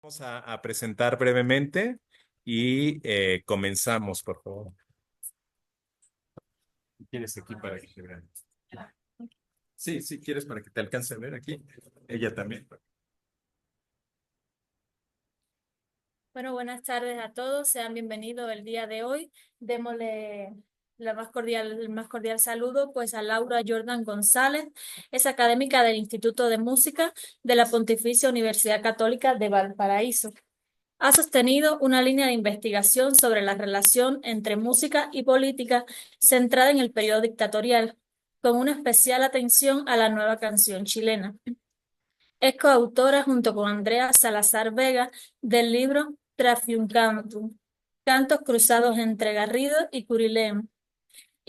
Vamos a presentar brevemente y comenzamos, por favor. ¿Quieres aquí para que te vean? Sí, sí, quieres para que te alcance a ver aquí. Ella también. Bueno, buenas tardes a todos, sean bienvenidos el día de hoy. Démosle el más cordial saludo pues a Laura Jordan González, es académica del Instituto de Música de la Pontificia Universidad Católica de Valparaíso. Ha sostenido una línea de investigación sobre la relación entre música y política centrada en el periodo dictatorial, con una especial atención a la nueva canción chilena. Es coautora junto con Andrea Salazar Vega del libro Trafiuncantum, Cantos cruzados entre Garrido y Curilem,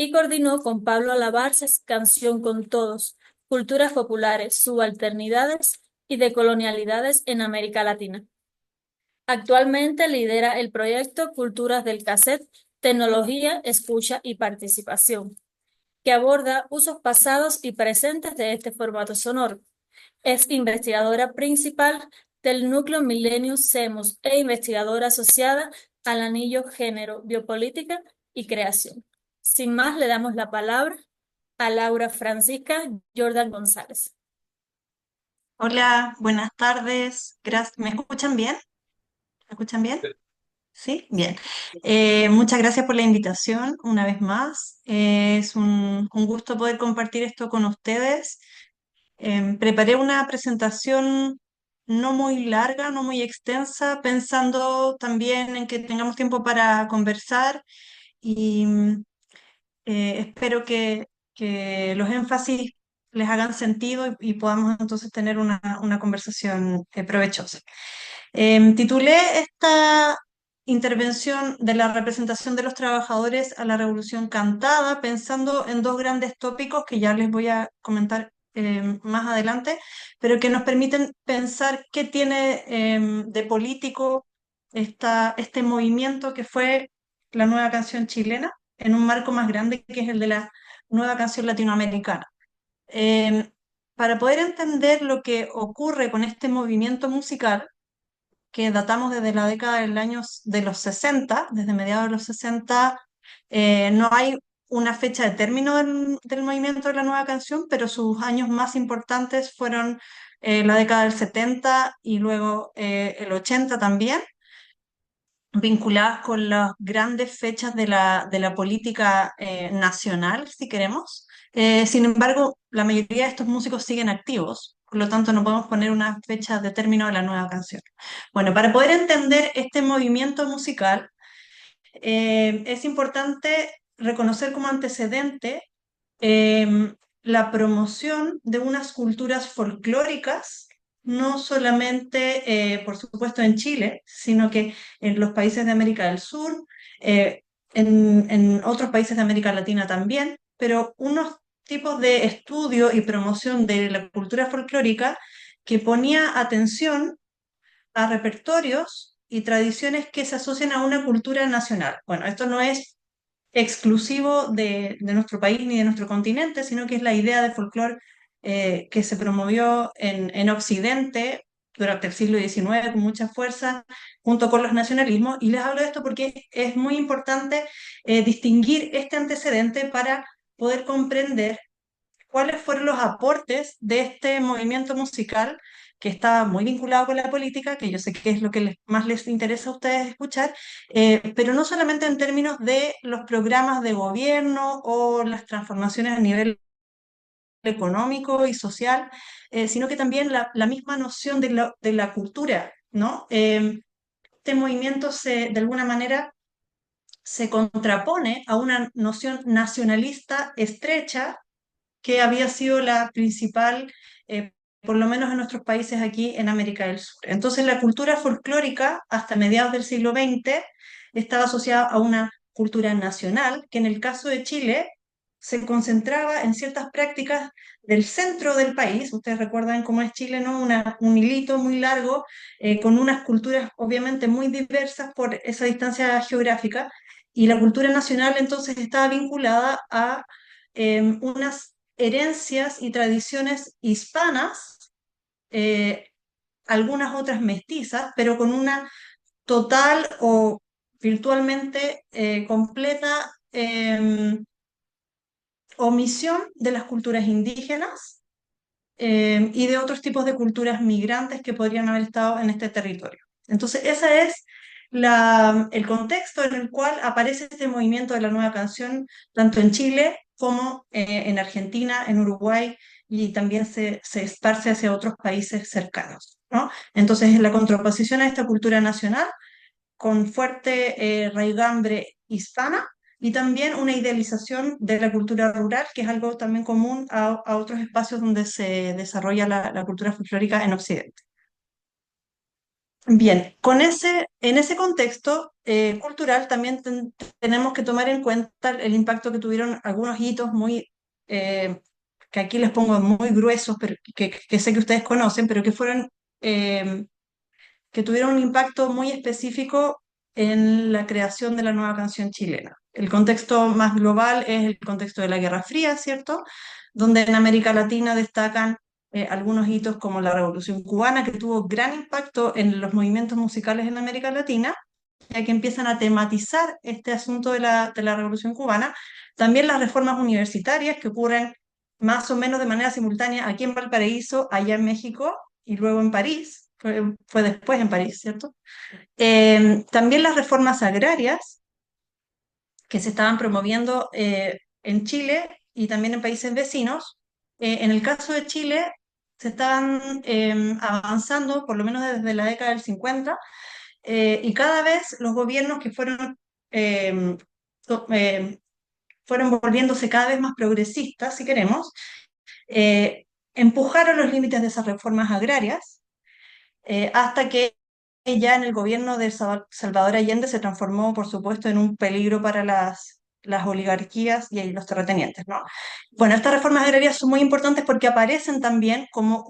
y coordinó con Pablo Alabarces Canción con Todos, Culturas Populares, Subalternidades y Decolonialidades en América Latina. Actualmente lidera el proyecto Culturas del Cassette, Tecnología, Escucha y Participación, que aborda usos pasados y presentes de este formato sonoro. Es investigadora principal del Núcleo Millennium SEMUS e investigadora asociada al Anillo Género, Biopolítica y Creación. Sin más, le damos la palabra a Laura Francisca Jordan González. Hola, buenas tardes. ¿Me escuchan bien? ¿Me escuchan bien? Sí, bien. Muchas gracias por la invitación una vez más. Es un gusto poder compartir esto con ustedes. Preparé una presentación no muy larga, no muy extensa, pensando también en que tengamos tiempo para conversar y espero que los énfasis les hagan sentido y podamos entonces tener una conversación provechosa. Titulé esta intervención de la representación de los trabajadores a la revolución cantada, pensando en dos grandes tópicos que ya les voy a comentar más adelante, pero que nos permiten pensar qué tiene de político este movimiento que fue la nueva canción chilena en un marco más grande que es el de la nueva canción latinoamericana. Em, para poder entender lo que ocurre con este movimiento musical, que datamos desde la década de los 60, desde mediados de los 60, no hay una fecha de término del movimiento de la nueva canción, pero sus años más importantes fueron la década del 70 y luego el 80 también, vinculadas con las grandes fechas de la política nacional, si queremos. Sin embargo, la mayoría de estos músicos siguen activos, por lo tanto no podemos poner una fecha de término de la nueva canción. Bueno, para poder entender este movimiento musical, es importante reconocer como antecedente la promoción de unas culturas folclóricas, no solamente, por supuesto, en Chile, sino que en los países de América del Sur, eh, en otros países de América Latina también, pero unos tipos de estudio y promoción de la cultura folclórica que ponía atención a repertorios y tradiciones que se asocian a una cultura nacional. Bueno, esto no es exclusivo de nuestro país ni de nuestro continente, sino que es la idea de folclore que se promovió en Occidente durante el siglo XIX con mucha fuerza, junto con los nacionalismos. Y les hablo de esto porque es muy importante distinguir este antecedente para poder comprender cuáles fueron los aportes de este movimiento musical que está muy vinculado con la política, que yo sé que es lo que más les interesa a ustedes escuchar, pero no solamente en términos de los programas de gobierno o las transformaciones a nivel económico y social, sino que también la misma noción de la cultura, ¿no? Este movimiento de alguna manera se contrapone a una noción nacionalista estrecha que había sido la principal, por lo menos en nuestros países aquí en América del Sur. Entonces, la cultura folclórica, hasta mediados del siglo XX, estaba asociada a una cultura nacional, que en el caso de Chile se concentraba en ciertas prácticas del centro del país. Ustedes recuerdan cómo es Chile, ¿no? Un hilito muy largo, con unas culturas obviamente muy diversas por esa distancia geográfica. Y la cultura nacional entonces estaba vinculada a unas herencias y tradiciones hispanas, eh, algunas otras mestizas, pero con una total o virtualmente completa omisión de las culturas indígenas y de otros tipos de culturas migrantes que podrían haber estado en este territorio. Entonces, ese es el contexto en el cual aparece este movimiento de la nueva canción, tanto en Chile como en Argentina, en Uruguay, y también se esparce hacia otros países cercanos, ¿no? Entonces, es la contraposición a esta cultura nacional con fuerte raigambre hispana y también una idealización de la cultura rural, que es algo también común a otros espacios donde se desarrolla la cultura folclórica en Occidente. Bien, en ese contexto cultural también tenemos que tomar en cuenta el impacto que tuvieron algunos hitos eh, que aquí les pongo muy gruesos, pero que sé que ustedes conocen, pero eh, que tuvieron un impacto muy específico en la creación de la nueva canción chilena. El contexto más global es el contexto de la Guerra Fría, ¿cierto? Donde en América Latina destacan algunos hitos como la Revolución Cubana, que tuvo gran impacto en los movimientos musicales en América Latina, ya que empiezan a tematizar este asunto de la Revolución Cubana. También las reformas universitarias que ocurren más o menos de manera simultánea aquí en Valparaíso, allá en México y luego en París. Fue después en París, ¿cierto? También las reformas agrarias que se estaban promoviendo en Chile y también en países vecinos. En el caso de Chile, se estaban avanzando, por lo menos desde la década del 50, y cada vez los gobiernos que eh, fueron volviéndose cada vez más progresistas, si queremos, empujaron los límites de esas reformas agrarias hasta que ya en el gobierno de Salvador Allende se transformó, por supuesto, en un peligro para las oligarquías y los terratenientes, ¿no? Bueno, estas reformas agrarias son muy importantes porque aparecen también como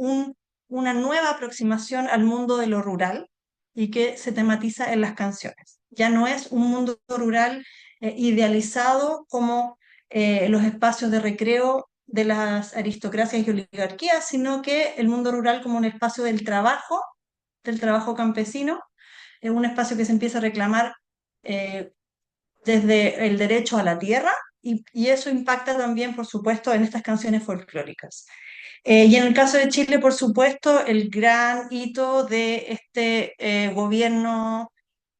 una nueva aproximación al mundo de lo rural y que se tematiza en las canciones. Ya no es un mundo rural idealizado como los espacios de recreo de las aristocracias y oligarquías, sino que el mundo rural como un espacio del trabajo campesino, es un espacio que se empieza a reclamar eh, desde el derecho a la tierra y eso impacta también, por supuesto, en estas canciones folclóricas. Y en el caso de Chile, por supuesto, el gran hito de este gobierno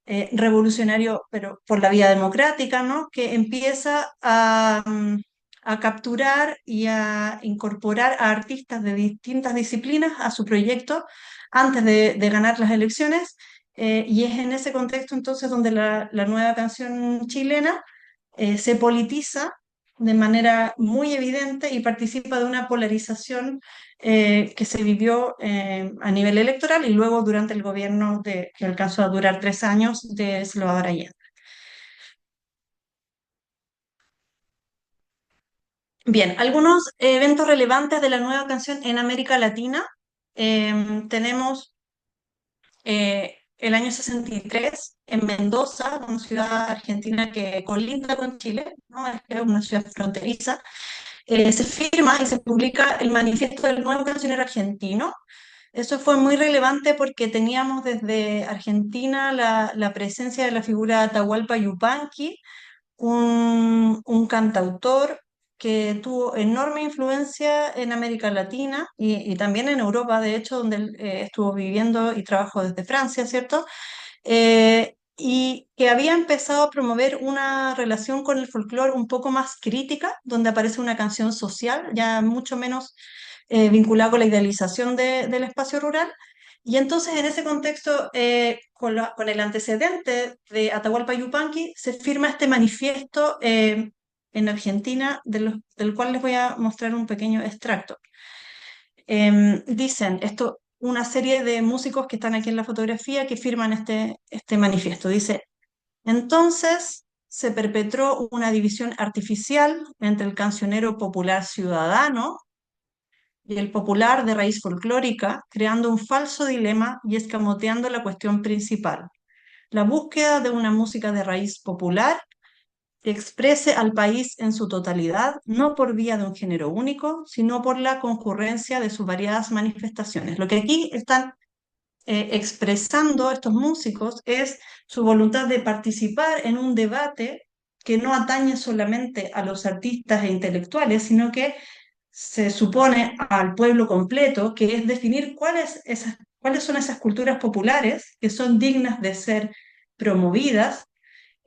revolucionario, pero por la vía democrática, ¿no? Que empieza a capturar y a incorporar a artistas de distintas disciplinas a su proyecto antes de ganar las elecciones. Y es en ese contexto entonces donde la nueva canción chilena se politiza de manera muy evidente y participa de una polarización que se vivió a nivel electoral y luego durante el gobierno que alcanzó a durar 3 años de Salvador Allende. Bien, algunos eventos relevantes de la nueva canción en América Latina. Tenemos el año 63 en Mendoza, una ciudad argentina que colinda con Chile, ¿no? Es una ciudad fronteriza. Se firma y se publica el manifiesto del nuevo cancionero argentino. Eso fue muy relevante porque teníamos desde Argentina la presencia de la figura Atahualpa Yupanqui, un cantautor que tuvo enorme influencia en América Latina y también en Europa, de hecho, donde él estuvo viviendo y trabajó desde Francia, ¿cierto? Y que había empezado a promover una relación con el folclore un poco más crítica, donde aparece una canción social, ya mucho menos vinculada con la idealización del espacio rural. Y entonces en ese contexto, con el antecedente de Atahualpa Yupanqui, se firma este manifiesto en Argentina, del cual les voy a mostrar un pequeño extracto. Dicen esto, una serie de músicos que están aquí en la fotografía que firman este manifiesto. Dice, entonces se perpetró una división artificial entre el cancionero popular ciudadano y el popular de raíz folclórica, creando un falso dilema y escamoteando la cuestión principal, la búsqueda de una música de raíz popular que exprese al país en su totalidad, no por vía de un género único, sino por la concurrencia de sus variadas manifestaciones. Lo que aquí están expresando estos músicos es su voluntad de participar en un debate que no atañe solamente a los artistas e intelectuales, sino que se supone al pueblo completo, que es definir cuáles son esas culturas populares que son dignas de ser promovidas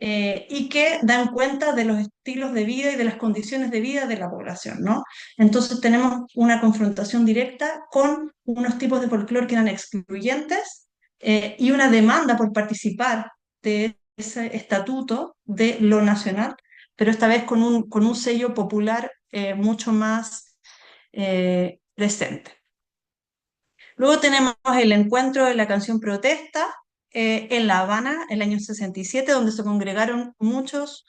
y que dan cuenta de los estilos de vida y de las condiciones de vida de la población, ¿no? Entonces tenemos una confrontación directa con unos tipos de folclore que eran excluyentes y una demanda por participar de ese estatuto de lo nacional, pero esta vez con un sello popular mucho más presente. Luego tenemos el encuentro de la canción Protesta en La Habana, el año 67, donde se congregaron muchos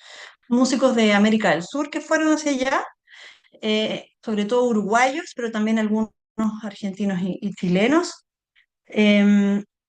músicos de América del Sur que fueron hacia allá, sobre todo uruguayos, pero también algunos argentinos y chilenos.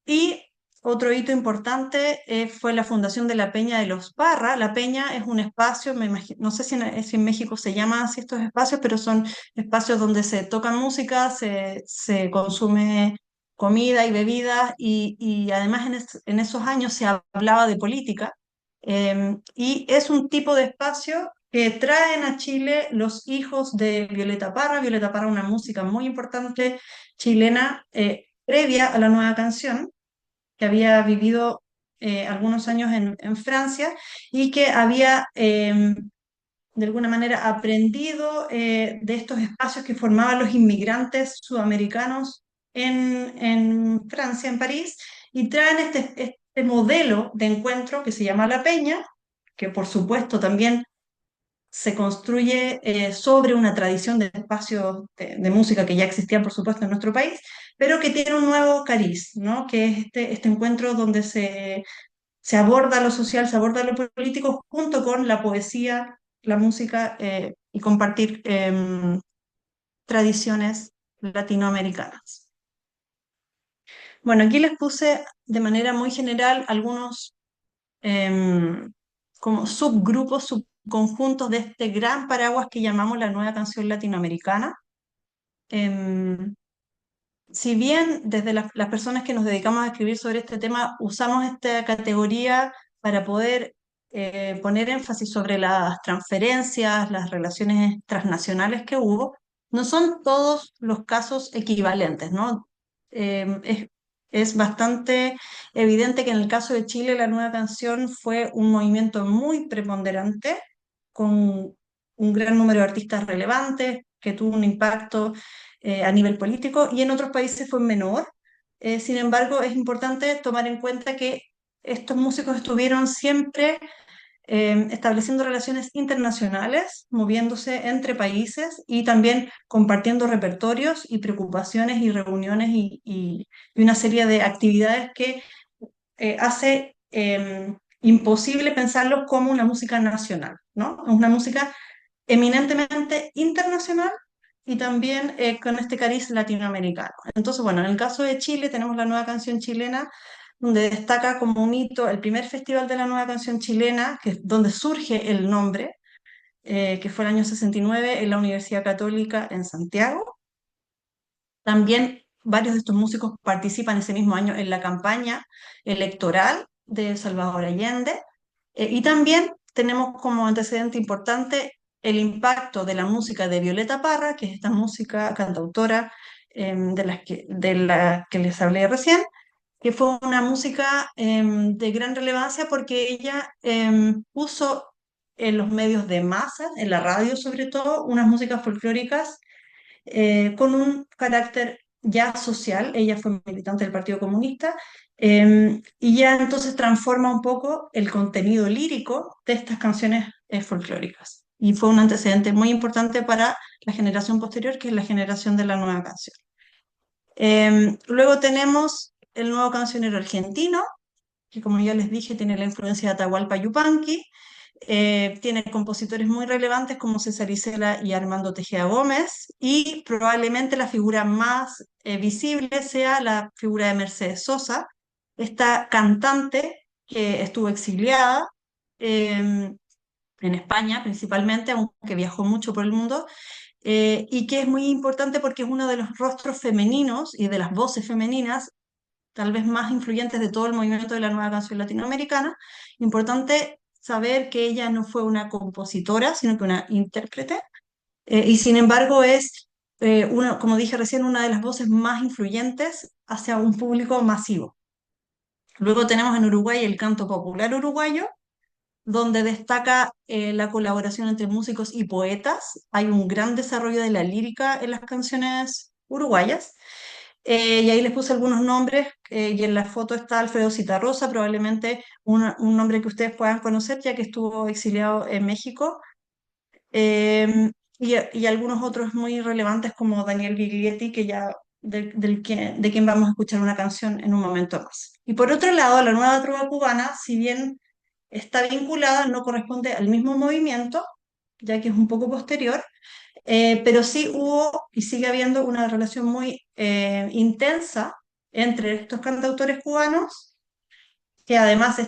Y otro hito importante fue la fundación de la Peña de los Parra. La Peña es un espacio, no sé si en México se llaman así estos espacios, pero son espacios donde se toca música, se consume comida y bebida y además en esos años se hablaba de política. Y es un tipo de espacio que traen a Chile los hijos de Violeta Parra. Violeta Parra, una música muy importante chilena previa a la nueva canción, que había vivido algunos años en Francia y que había de alguna manera aprendido de estos espacios que formaban los inmigrantes sudamericanos en Francia, en París, y traen este modelo de encuentro que se llama La Peña, que por supuesto también se construye sobre una tradición de espacios de música que ya existían, por supuesto, en nuestro país, pero que tiene un nuevo cariz, ¿no? Que es este encuentro donde se aborda lo social, se aborda lo político, junto con la poesía, la música y compartir tradiciones latinoamericanas. Bueno, aquí les puse de manera muy general algunos como subgrupos, subconjuntos de este gran paraguas que llamamos la nueva canción latinoamericana. Si bien desde las personas que nos dedicamos a escribir sobre este tema usamos esta categoría para poder poner énfasis sobre las transferencias, las relaciones transnacionales que hubo, no son todos los casos equivalentes, ¿no? Es bastante evidente que en el caso de Chile la nueva canción fue un movimiento muy preponderante, con un gran número de artistas relevantes, que tuvo un impacto a nivel político, y en otros países fue menor. Sin embargo, es importante tomar en cuenta que estos músicos estuvieron siempre estableciendo relaciones internacionales, moviéndose entre países y también compartiendo repertorios y preocupaciones y reuniones y una serie de actividades que hace imposible pensarlo como una música nacional, ¿no? Es una música eminentemente internacional y también con este cariz latinoamericano. Entonces, bueno, en el caso de Chile tenemos la nueva canción chilena, donde destaca como un hito el primer festival de la nueva canción chilena, que es donde surge el nombre, que fue el año 69 en la Universidad Católica en Santiago. También varios de estos músicos participan ese mismo año en la campaña electoral de Salvador Allende. Y también tenemos como antecedente importante el impacto de la música de Violeta Parra, que es esta música cantautora de la que les hablé recién, que fue una música de gran relevancia porque ella puso en los medios de masa, en la radio sobre todo, unas músicas folclóricas con un carácter ya social. Ella fue militante del Partido Comunista y ya entonces transforma un poco el contenido lírico de estas canciones folclóricas. Y fue un antecedente muy importante para la generación posterior, que es la generación de la nueva canción. Luego tenemos el nuevo cancionero argentino, que como ya les dije tiene la influencia de Atahualpa Yupanqui, tiene compositores muy relevantes como César Isela y Armando Tejeda Gómez, y probablemente la figura más visible sea la figura de Mercedes Sosa, esta cantante que estuvo exiliada en España principalmente, aunque viajó mucho por el mundo, y que es muy importante porque es uno de los rostros femeninos y de las voces femeninas tal vez más influyentes de todo el movimiento de la nueva canción latinoamericana. Importante saber que ella no fue una compositora, sino que una intérprete, y sin embargo es, como dije recién, una de las voces más influyentes hacia un público masivo. Luego tenemos en Uruguay el canto popular uruguayo, donde destaca la colaboración entre músicos y poetas. Hay un gran desarrollo de la lírica en las canciones uruguayas. Y ahí les puse algunos nombres, y en la foto está Alfredo Citarrosa, probablemente un nombre que ustedes puedan conocer, ya que estuvo exiliado en México. Eh, y algunos otros muy relevantes como Daniel Biglietti, que ya de quien vamos a escuchar una canción en un momento más. Y por otro lado, la nueva trova cubana, si bien está vinculada, no corresponde al mismo movimiento, ya que es un poco posterior, pero sí hubo y sigue habiendo una relación muy intensa entre estos cantautores cubanos, que además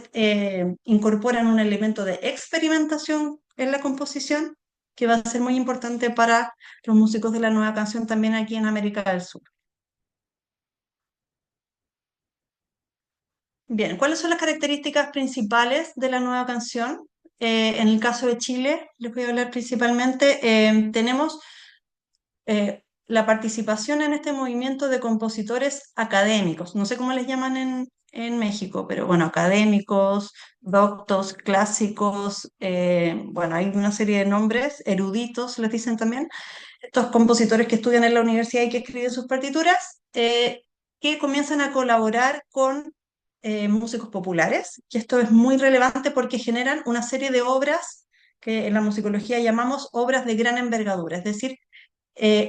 incorporan un elemento de experimentación en la composición, que va a ser muy importante para los músicos de la nueva canción también aquí en América del Sur. Bien, ¿cuáles son las características principales de la nueva canción? En el caso de Chile, les voy a hablar principalmente, tenemos la participación en este movimiento de compositores académicos. No sé cómo les llaman en México, pero bueno, académicos, doctos, clásicos, bueno, hay una serie de nombres, eruditos les dicen también, estos compositores que estudian en la universidad y que escriben sus partituras, que comienzan a colaborar con músicos populares, y esto es muy relevante porque generan una serie de obras que en la musicología llamamos obras de gran envergadura, es decir,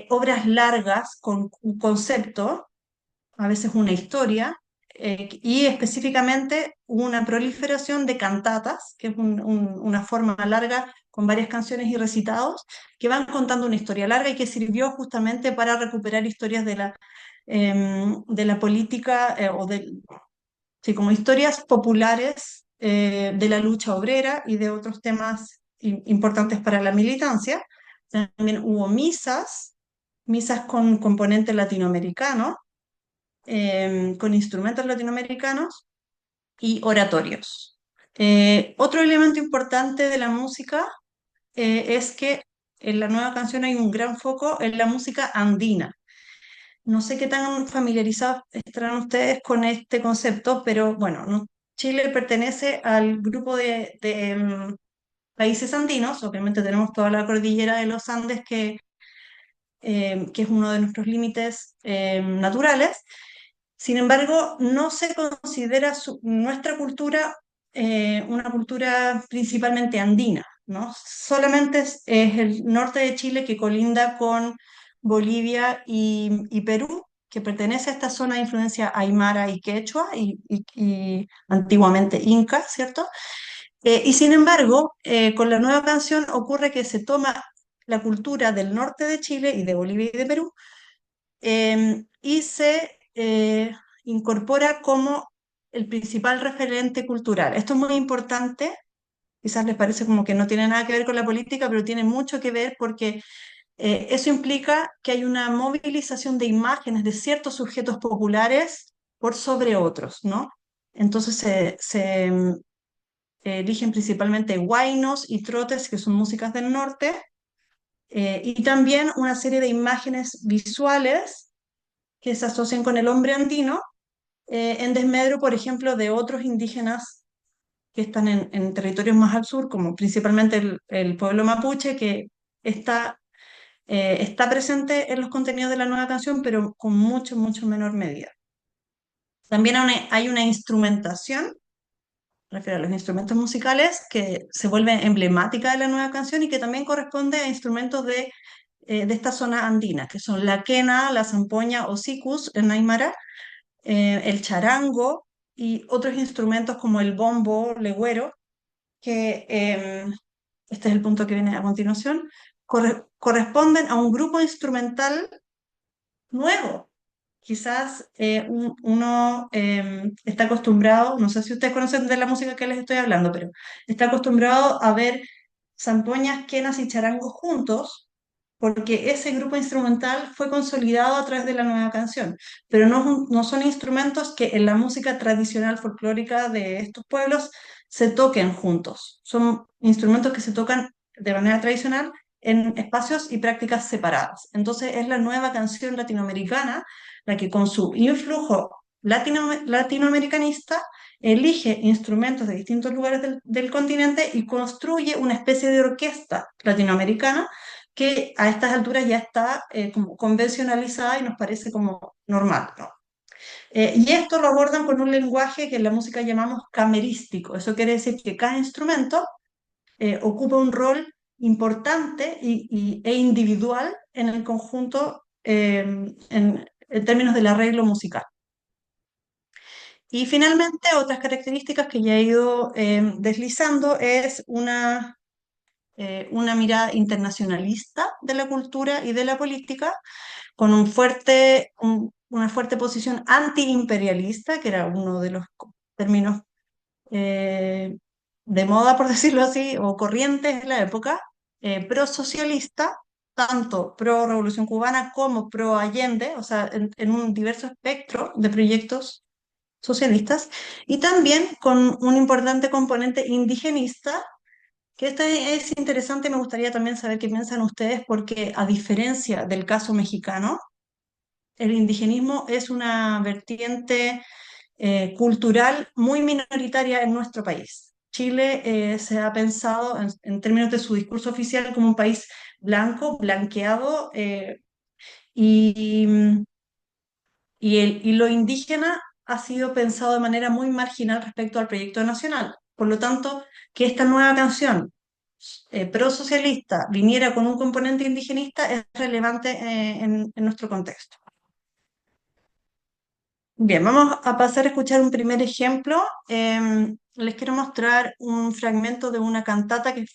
obras largas con un concepto, a veces una historia, y específicamente una proliferación de cantatas, que es una forma larga con varias canciones y recitados, que van contando una historia larga y que sirvió justamente para recuperar historias de la política, sí, como historias populares de la lucha obrera y de otros temas importantes para la militancia. También hubo misas con componente latinoamericano, con instrumentos latinoamericanos y oratorios. Otro elemento importante de la música es que en la nueva canción hay un gran foco en la música andina. No sé qué tan familiarizados estarán ustedes con este concepto, pero bueno, Chile pertenece al grupo de países andinos. Obviamente tenemos toda la cordillera de los Andes que es uno de nuestros límites naturales. Sin embargo, no se considera nuestra cultura una cultura principalmente andina, ¿no? Solamente es el norte de Chile que colinda con Bolivia y Perú, que pertenece a esta zona de influencia aymara y quechua y antiguamente inca, ¿cierto? Y sin embargo, con la nueva canción ocurre que se toma la cultura del norte de Chile y de Bolivia y de Perú, y se incorpora como el principal referente cultural. Esto es muy importante, quizás les parece como que no tiene nada que ver con la política, pero tiene mucho que ver porque eso implica que hay una movilización de imágenes de ciertos sujetos populares por sobre otros, ¿no? Entonces se eligen principalmente huaynos y trotes, que son músicas del norte, y también una serie de imágenes visuales que se asocian con el hombre andino, en desmedro, por ejemplo, de otros indígenas que están en territorios más al sur, como principalmente el pueblo mapuche, que está presente en los contenidos de la nueva canción, pero con mucho, mucho menor medida. También hay una instrumentación, refiero a los instrumentos musicales, que se vuelve emblemática de la nueva canción y que también corresponde a instrumentos de esta zona andina, que son la quena, la zampoña o sikus en Aymara, el charango y otros instrumentos como el bombo, legüero, que este es el punto que viene a continuación, corresponden a un grupo instrumental nuevo. Quizás uno está acostumbrado, no sé si ustedes conocen de la música que les estoy hablando, pero está acostumbrado a ver zampoñas, quenas y charangos juntos, porque ese grupo instrumental fue consolidado a través de la nueva canción, pero no son instrumentos que en la música tradicional folclórica de estos pueblos se toquen juntos. Son instrumentos que se tocan de manera tradicional en espacios y prácticas separadas. Entonces es la nueva canción latinoamericana la que con su influjo latinoamericanista elige instrumentos de distintos lugares del continente y construye una especie de orquesta latinoamericana que a estas alturas ya está como convencionalizada y nos parece como normal, ¿no? Y esto lo abordan con un lenguaje que en la música llamamos camerístico. Eso quiere decir que cada instrumento ocupa un rol importante e individual en el conjunto en términos del arreglo musical. Y finalmente, otras características que ya he ido deslizando es una mirada internacionalista de la cultura y de la política, con una fuerte posición antiimperialista, que era uno de los términos eh, de moda, por decirlo así, o corrientes en la época, prosocialista, tanto pro Revolución Cubana como pro Allende, o sea, en un diverso espectro de proyectos socialistas, y también con un importante componente indigenista, que este es interesante. Me gustaría también saber qué piensan ustedes, porque a diferencia del caso mexicano, el indigenismo es una vertiente cultural muy minoritaria en nuestro país. Chile se ha pensado en términos de su discurso oficial como un país blanco, blanqueado, y, y lo indígena ha sido pensado de manera muy marginal respecto al proyecto nacional. Por lo tanto, que esta nueva canción prosocialista viniera con un componente indigenista es relevante en nuestro contexto. Bien, vamos a pasar a escuchar un primer ejemplo. Les quiero mostrar un fragmento de una cantata que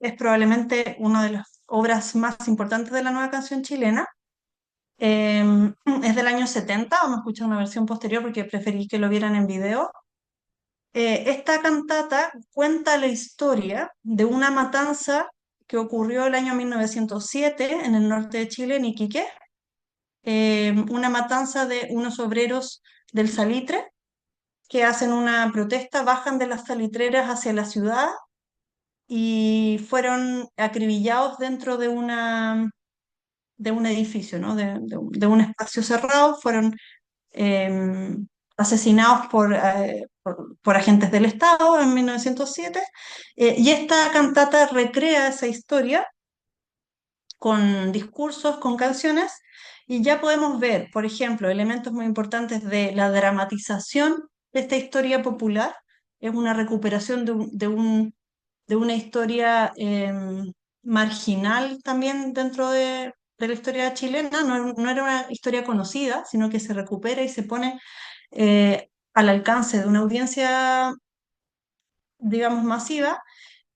es probablemente una de las obras más importantes de la nueva canción chilena. Es del año 70. Vamos a escuchar una versión posterior porque preferí que lo vieran en video. Esta cantata cuenta la historia de una matanza que ocurrió el año 1907 en el norte de Chile, en Iquique. Una matanza de unos obreros del salitre que hacen una protesta, bajan de las salitreras hacia la ciudad y fueron acribillados dentro de un edificio, ¿no? De un espacio cerrado. Fueron eh, asesinados por agentes del Estado en 1907, y esta cantata recrea esa historia con discursos, con canciones, y ya podemos ver, por ejemplo, elementos muy importantes de la dramatización de esta historia popular. Es una recuperación de una historia marginal también dentro de la historia chilena. No era una historia conocida, sino que se recupera y se pone al alcance de una audiencia, digamos, masiva,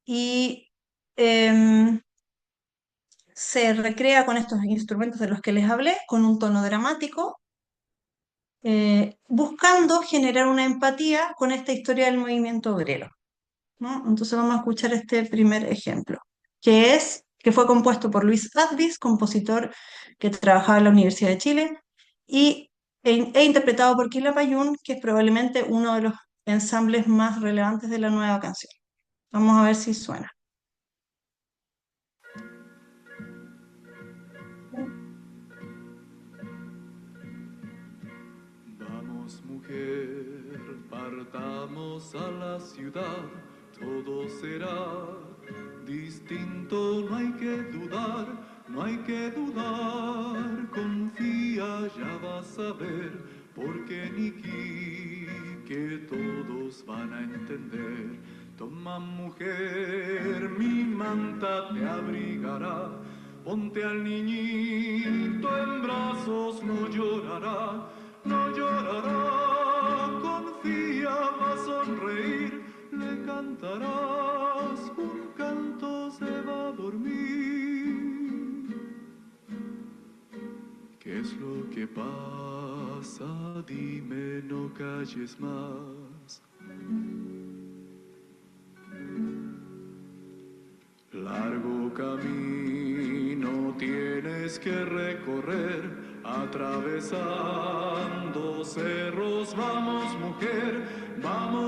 y em, se recrea con estos instrumentos de los que les hablé, con un tono dramático, buscando generar una empatía con esta historia del movimiento obrero, ¿no? Entonces vamos a escuchar este primer ejemplo, que fue compuesto por Luis Advis, compositor que trabajaba en la Universidad de Chile, e interpretado por Quilapayún, que es probablemente uno de los ensambles más relevantes de la nueva canción. Vamos a ver si suena. Vamos, mujer, partamos a la ciudad, todo será distinto, no hay que dudar, no hay que dudar, confía, ya vas a ver, porque Niki, que todos van a entender. Toma, mujer, mi manta te abrigará, ponte al niñito en brazos, no llorará, no llorará, confía, va a sonreír, le cantarás un canto, se va a dormir. ¿Qué es lo que pasa? Dime, no calles más. Largo camino tiene recorrer, atravesando cerros. Vamos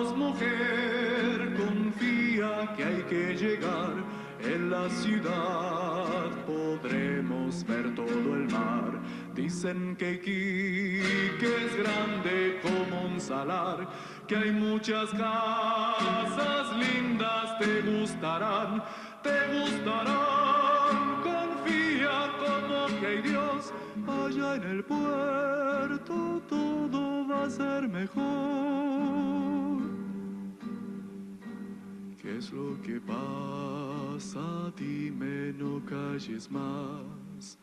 mujer, confía que hay que llegar. En la ciudad podremos ver todo el mar. Dicen que Iquique es grande como un salar, que hay muchas casas lindas, te gustarán. Confía como que hay Dios allá en el puerto, todo va a ser mejor. ¿Qué es lo que pasa? Dime, no calles más.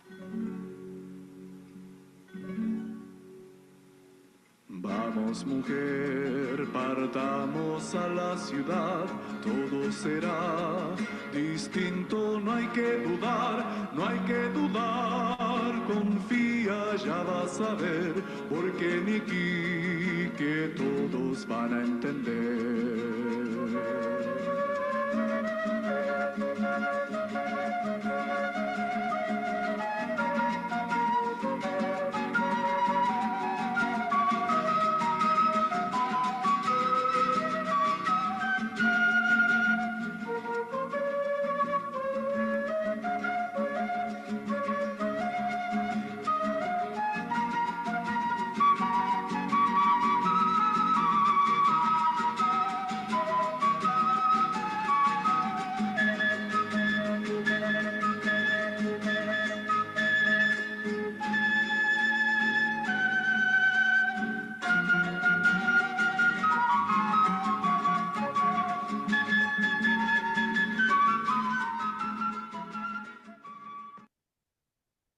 Vamos mujer, partamos a la ciudad, todo será distinto, no hay que dudar, confía, ya vas a ver, porque en Iquique todos van a entender.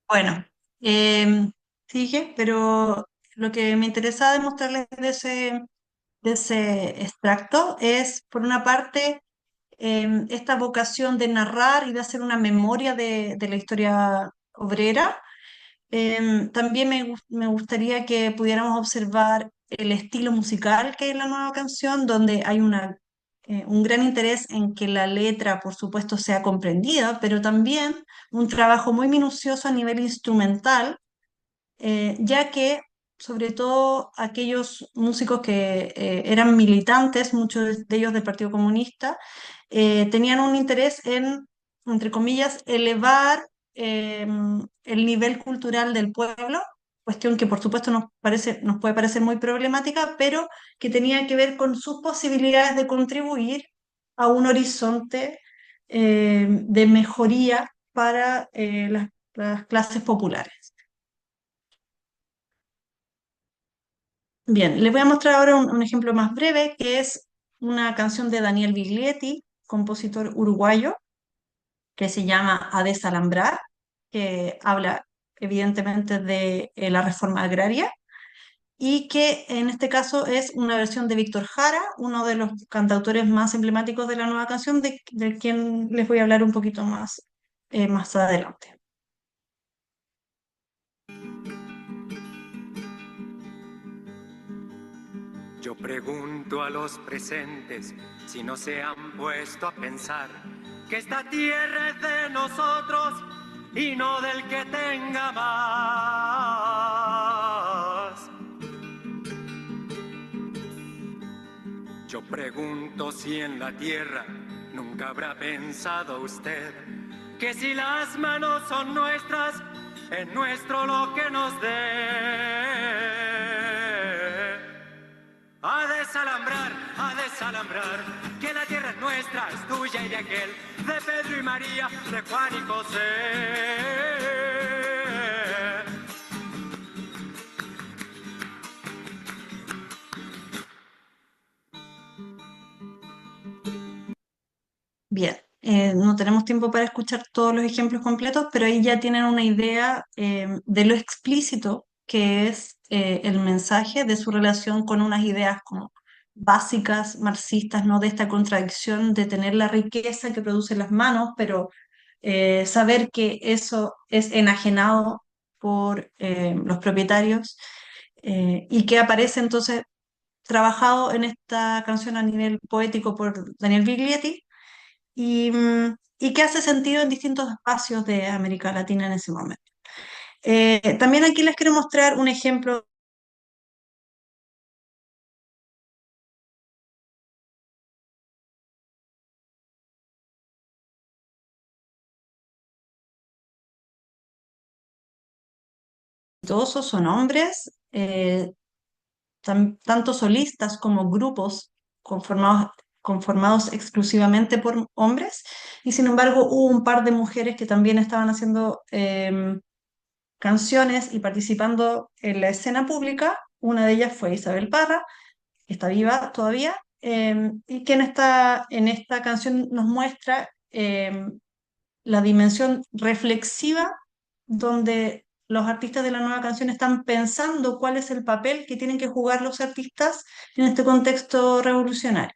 Bueno, sigue, pero lo que me interesa demostrarles de ese extracto es, por una parte, esta vocación de narrar y de hacer una memoria de la historia obrera. También me gustaría que pudiéramos observar el estilo musical que hay en la nueva canción, donde hay un gran interés en que la letra, por supuesto, sea comprendida, pero también un trabajo muy minucioso a nivel instrumental, ya que sobre todo aquellos músicos que eran militantes, muchos de ellos del Partido Comunista, tenían un interés en, entre comillas, elevar el nivel cultural del pueblo, cuestión que por supuesto nos puede parecer muy problemática, pero que tenía que ver con sus posibilidades de contribuir a un horizonte de mejoría para las clases populares. Bien, les voy a mostrar ahora un ejemplo más breve, que es una canción de Daniel Biglietti, compositor uruguayo, que se llama A desalambrar, que habla evidentemente de la reforma agraria, y que en este caso es una versión de Víctor Jara, uno de los cantautores más emblemáticos de la nueva canción, de quien les voy a hablar un poquito más adelante. Yo pregunto a los presentes si no se han puesto a pensar que esta tierra es de nosotros y no del que tenga más. Yo pregunto si en la tierra nunca habrá pensado usted que si las manos son nuestras, es nuestro lo que nos dé. A desalambrar, que la tierra es nuestra, es tuya y de aquel, de Pedro y María, de Juan y José. Bien, no tenemos tiempo para escuchar todos los ejemplos completos, pero ahí ya tienen una idea de lo explícito que es el mensaje de su relación con unas ideas como básicas marxistas, ¿no? De esta contradicción de tener la riqueza que producen las manos, pero saber que eso es enajenado por los propietarios y que aparece entonces trabajado en esta canción a nivel poético por Daniel Biglietti y que hace sentido en distintos espacios de América Latina en ese momento. También aquí les quiero mostrar un ejemplo exitosos, son hombres, tanto solistas como grupos conformados, conformados exclusivamente por hombres, y sin embargo hubo un par de mujeres que también estaban haciendo canciones y participando en la escena pública. Una de ellas fue Isabel Parra, que está viva todavía, y que en esta canción nos muestra la dimensión reflexiva donde los artistas de la nueva canción están pensando cuál es el papel que tienen que jugar los artistas en este contexto revolucionario.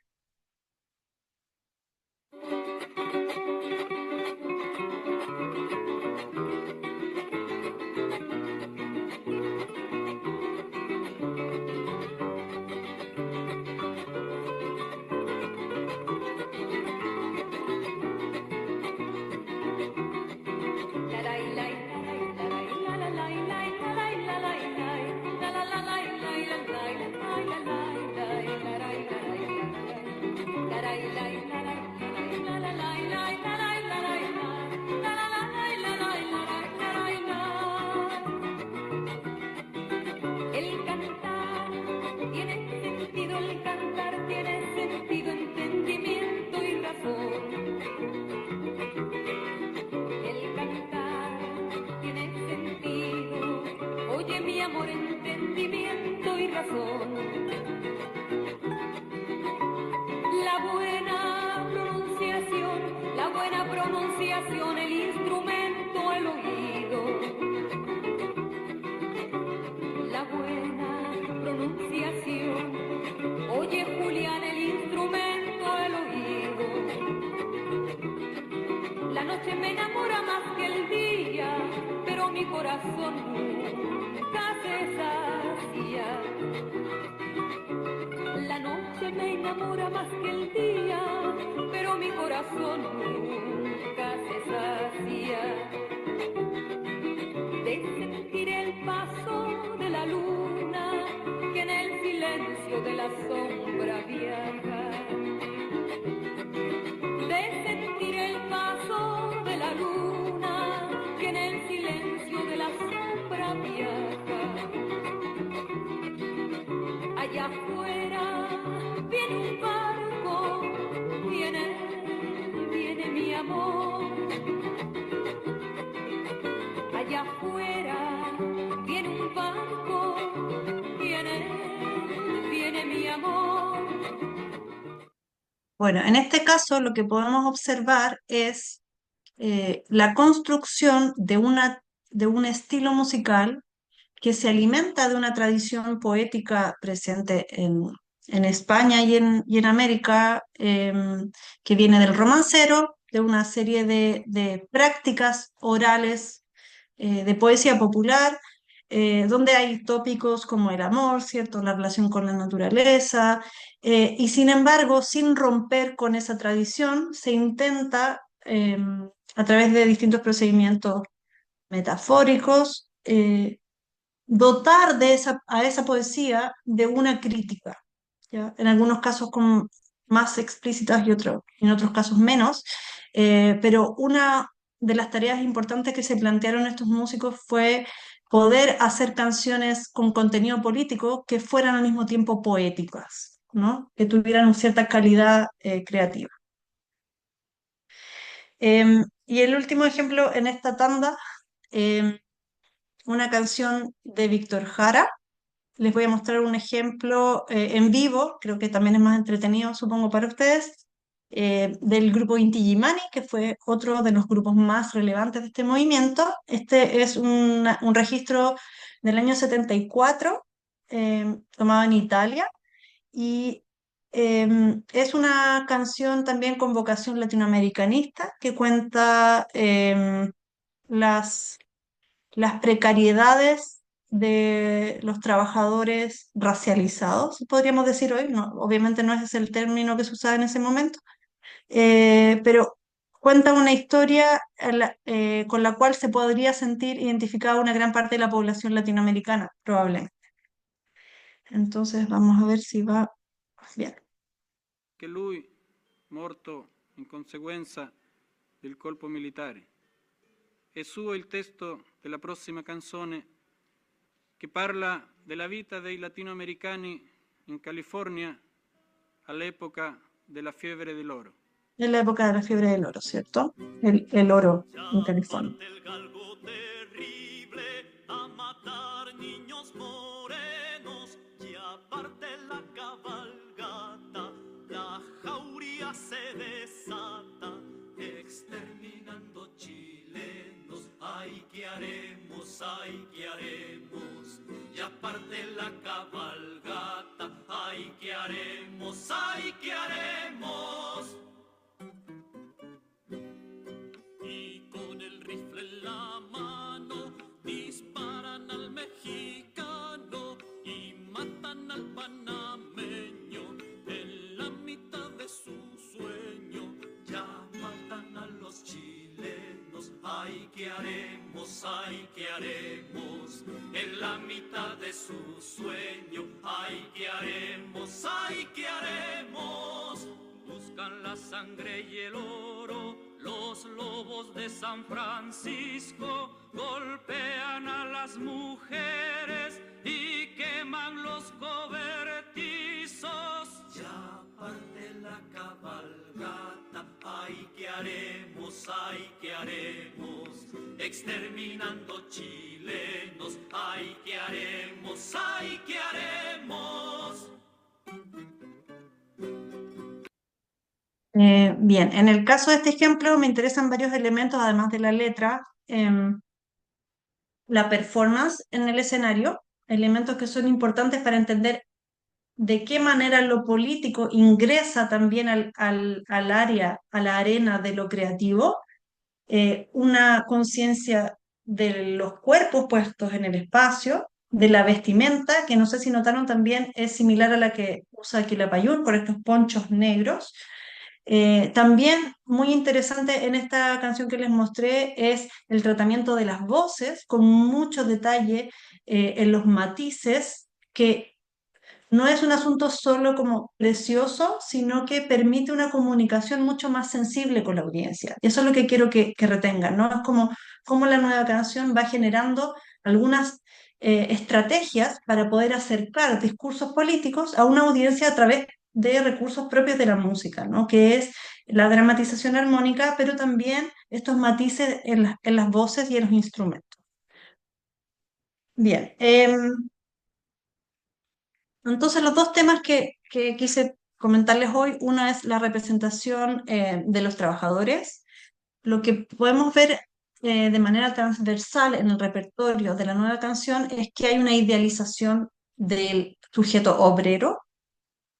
El cantar tiene sentido, el cantar tiene sentido, entendimiento y razón. El cantar tiene sentido, oye mi amor, entendimiento y razón. La buena pronunciación, el instrumento, el oído. La buena pronunciación, oye Julián, el instrumento, el oído. La noche me enamora más que el día, pero mi corazón nunca se sacia. La noche me enamora más que el día, pero mi corazón nunca se sacia. De sentir el paso de la luna que en el silencio de la sombra viaja. De sentir el paso de la luna que en el silencio de la sombra viaja. Allá afuera viene un barco, viene mi amor. Allá afuera viene un barco, viene mi amor. Bueno, en este caso lo que podemos observar es la construcción de un estilo musical que se alimenta de una tradición poética presente en España y en América, que viene del romancero, de una serie de prácticas orales de poesía popular, donde hay tópicos como el amor, ¿cierto? La relación con la naturaleza, y sin embargo, sin romper con esa tradición, se intenta, a través de distintos procedimientos metafóricos, dotar a esa poesía de una crítica, ¿ya? En algunos casos más explícitas y en otros casos menos, pero una de las tareas importantes que se plantearon estos músicos fue poder hacer canciones con contenido político que fueran al mismo tiempo poéticas, ¿no? Que tuvieran una cierta calidad creativa. Y el último ejemplo en esta tanda, una canción de Víctor Jara. Les voy a mostrar un ejemplo en vivo, creo que también es más entretenido, supongo, para ustedes, del grupo Inti Illimani, que fue otro de los grupos más relevantes de este movimiento. Este es un registro del año 74, tomado en Italia, y es una canción también con vocación latinoamericanista que cuenta las las precariedades de los trabajadores racializados, podríamos decir hoy. No, obviamente no ese es el término que se usaba en ese momento, pero cuenta una historia con la cual se podría sentir identificada una gran parte de la población latinoamericana, probablemente. Entonces vamos a ver si va bien. Che lui, morto in conseguenza del colpo militare. È suo il testo della prossima canzone che parla della vita dei latinoamericani in California all'epoca della fiebre dell'oro. En la época de la fiebre del oro, ¿cierto? El oro en California. El galgo terrible a matar niños morenos, y aparte la cabalgata, la jauría se desata, exterminando chilenos. Ay, ¿qué haremos? Ay, ¿qué haremos? Y aparte la cabalgata, ay, ¿qué haremos? Ay, ¿qué haremos? Y con el rifle en la mano disparan al mexicano y matan al panameño en la mitad de su sueño. Ya matan a los chilenos, ay, ¿qué haremos? Ay, ¿qué haremos? En la mitad de su sueño, ay, ¿qué haremos? Ay, ¿qué haremos? Buscan la sangre y el oro, los lobos de San Francisco golpean a las mujeres y queman los cobertizos. Ya parte la cabalgata, ay, ¿qué haremos? Ay, ¿qué haremos? Exterminando chilenos, ay, ¿qué haremos? Ay, ¿qué haremos? Bien, en el caso de este ejemplo me interesan varios elementos, además de la letra, la performance en el escenario, elementos que son importantes para entender de qué manera lo político ingresa también al área, a la arena de lo creativo, una conciencia de los cuerpos puestos en el espacio, de la vestimenta, que no sé si notaron también es similar a la que usa Quilapayún, por estos ponchos negros. También muy interesante en esta canción que les mostré es el tratamiento de las voces, con mucho detalle en los matices, que no es un asunto solo como precioso, sino que permite una comunicación mucho más sensible con la audiencia. Y eso es lo que quiero que retengan, ¿no? Es como la nueva canción va generando algunas estrategias para poder acercar discursos políticos a una audiencia a través de recursos propios de la música, ¿no? Que es la dramatización armónica, pero también estos matices en las voces y en los instrumentos. Bien, entonces los dos temas que quise comentarles hoy, una es la representación de los trabajadores. Lo que podemos ver de manera transversal en el repertorio de la nueva canción es que hay una idealización del sujeto obrero,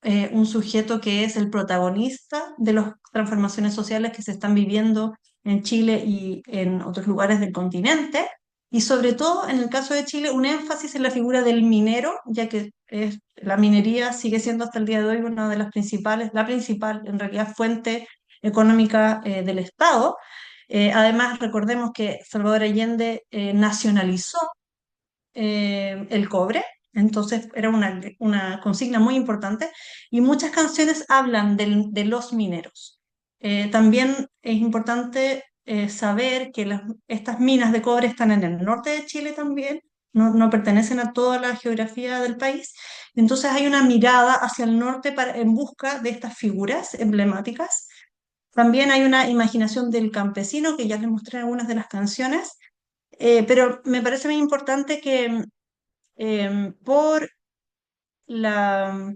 un sujeto que es el protagonista de las transformaciones sociales que se están viviendo en Chile y en otros lugares del continente, y sobre todo en el caso de Chile un énfasis en la figura del minero, ya que la minería sigue siendo hasta el día de hoy una de las principales, la principal en realidad fuente económica del Estado. Además, recordemos que Salvador Allende nacionalizó el cobre, entonces era una consigna muy importante y muchas canciones hablan de los mineros. También es importante saber que estas minas de cobre están en el norte de Chile también, no pertenecen a toda la geografía del país, entonces hay una mirada hacia el norte en busca de estas figuras emblemáticas. También hay una imaginación del campesino, que ya les mostré en algunas de las canciones, pero me parece muy importante que por la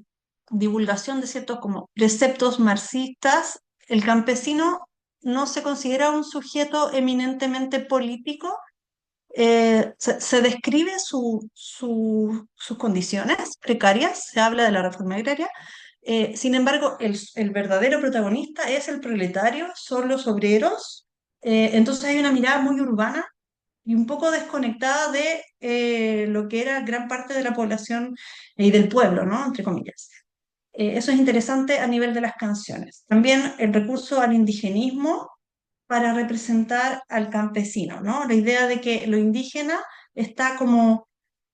divulgación de ciertos como preceptos marxistas, el campesino no se considera un sujeto eminentemente político. Se describe sus condiciones precarias, se habla de la reforma agraria. Sin embargo, el verdadero protagonista es el proletario, son los obreros. Entonces hay una mirada muy urbana y un poco desconectada de lo que era gran parte de la población y del pueblo, ¿no? Entre comillas. Eso es interesante a nivel de las canciones. También el recurso al indigenismo para representar al campesino, ¿no? La idea de que lo indígena está como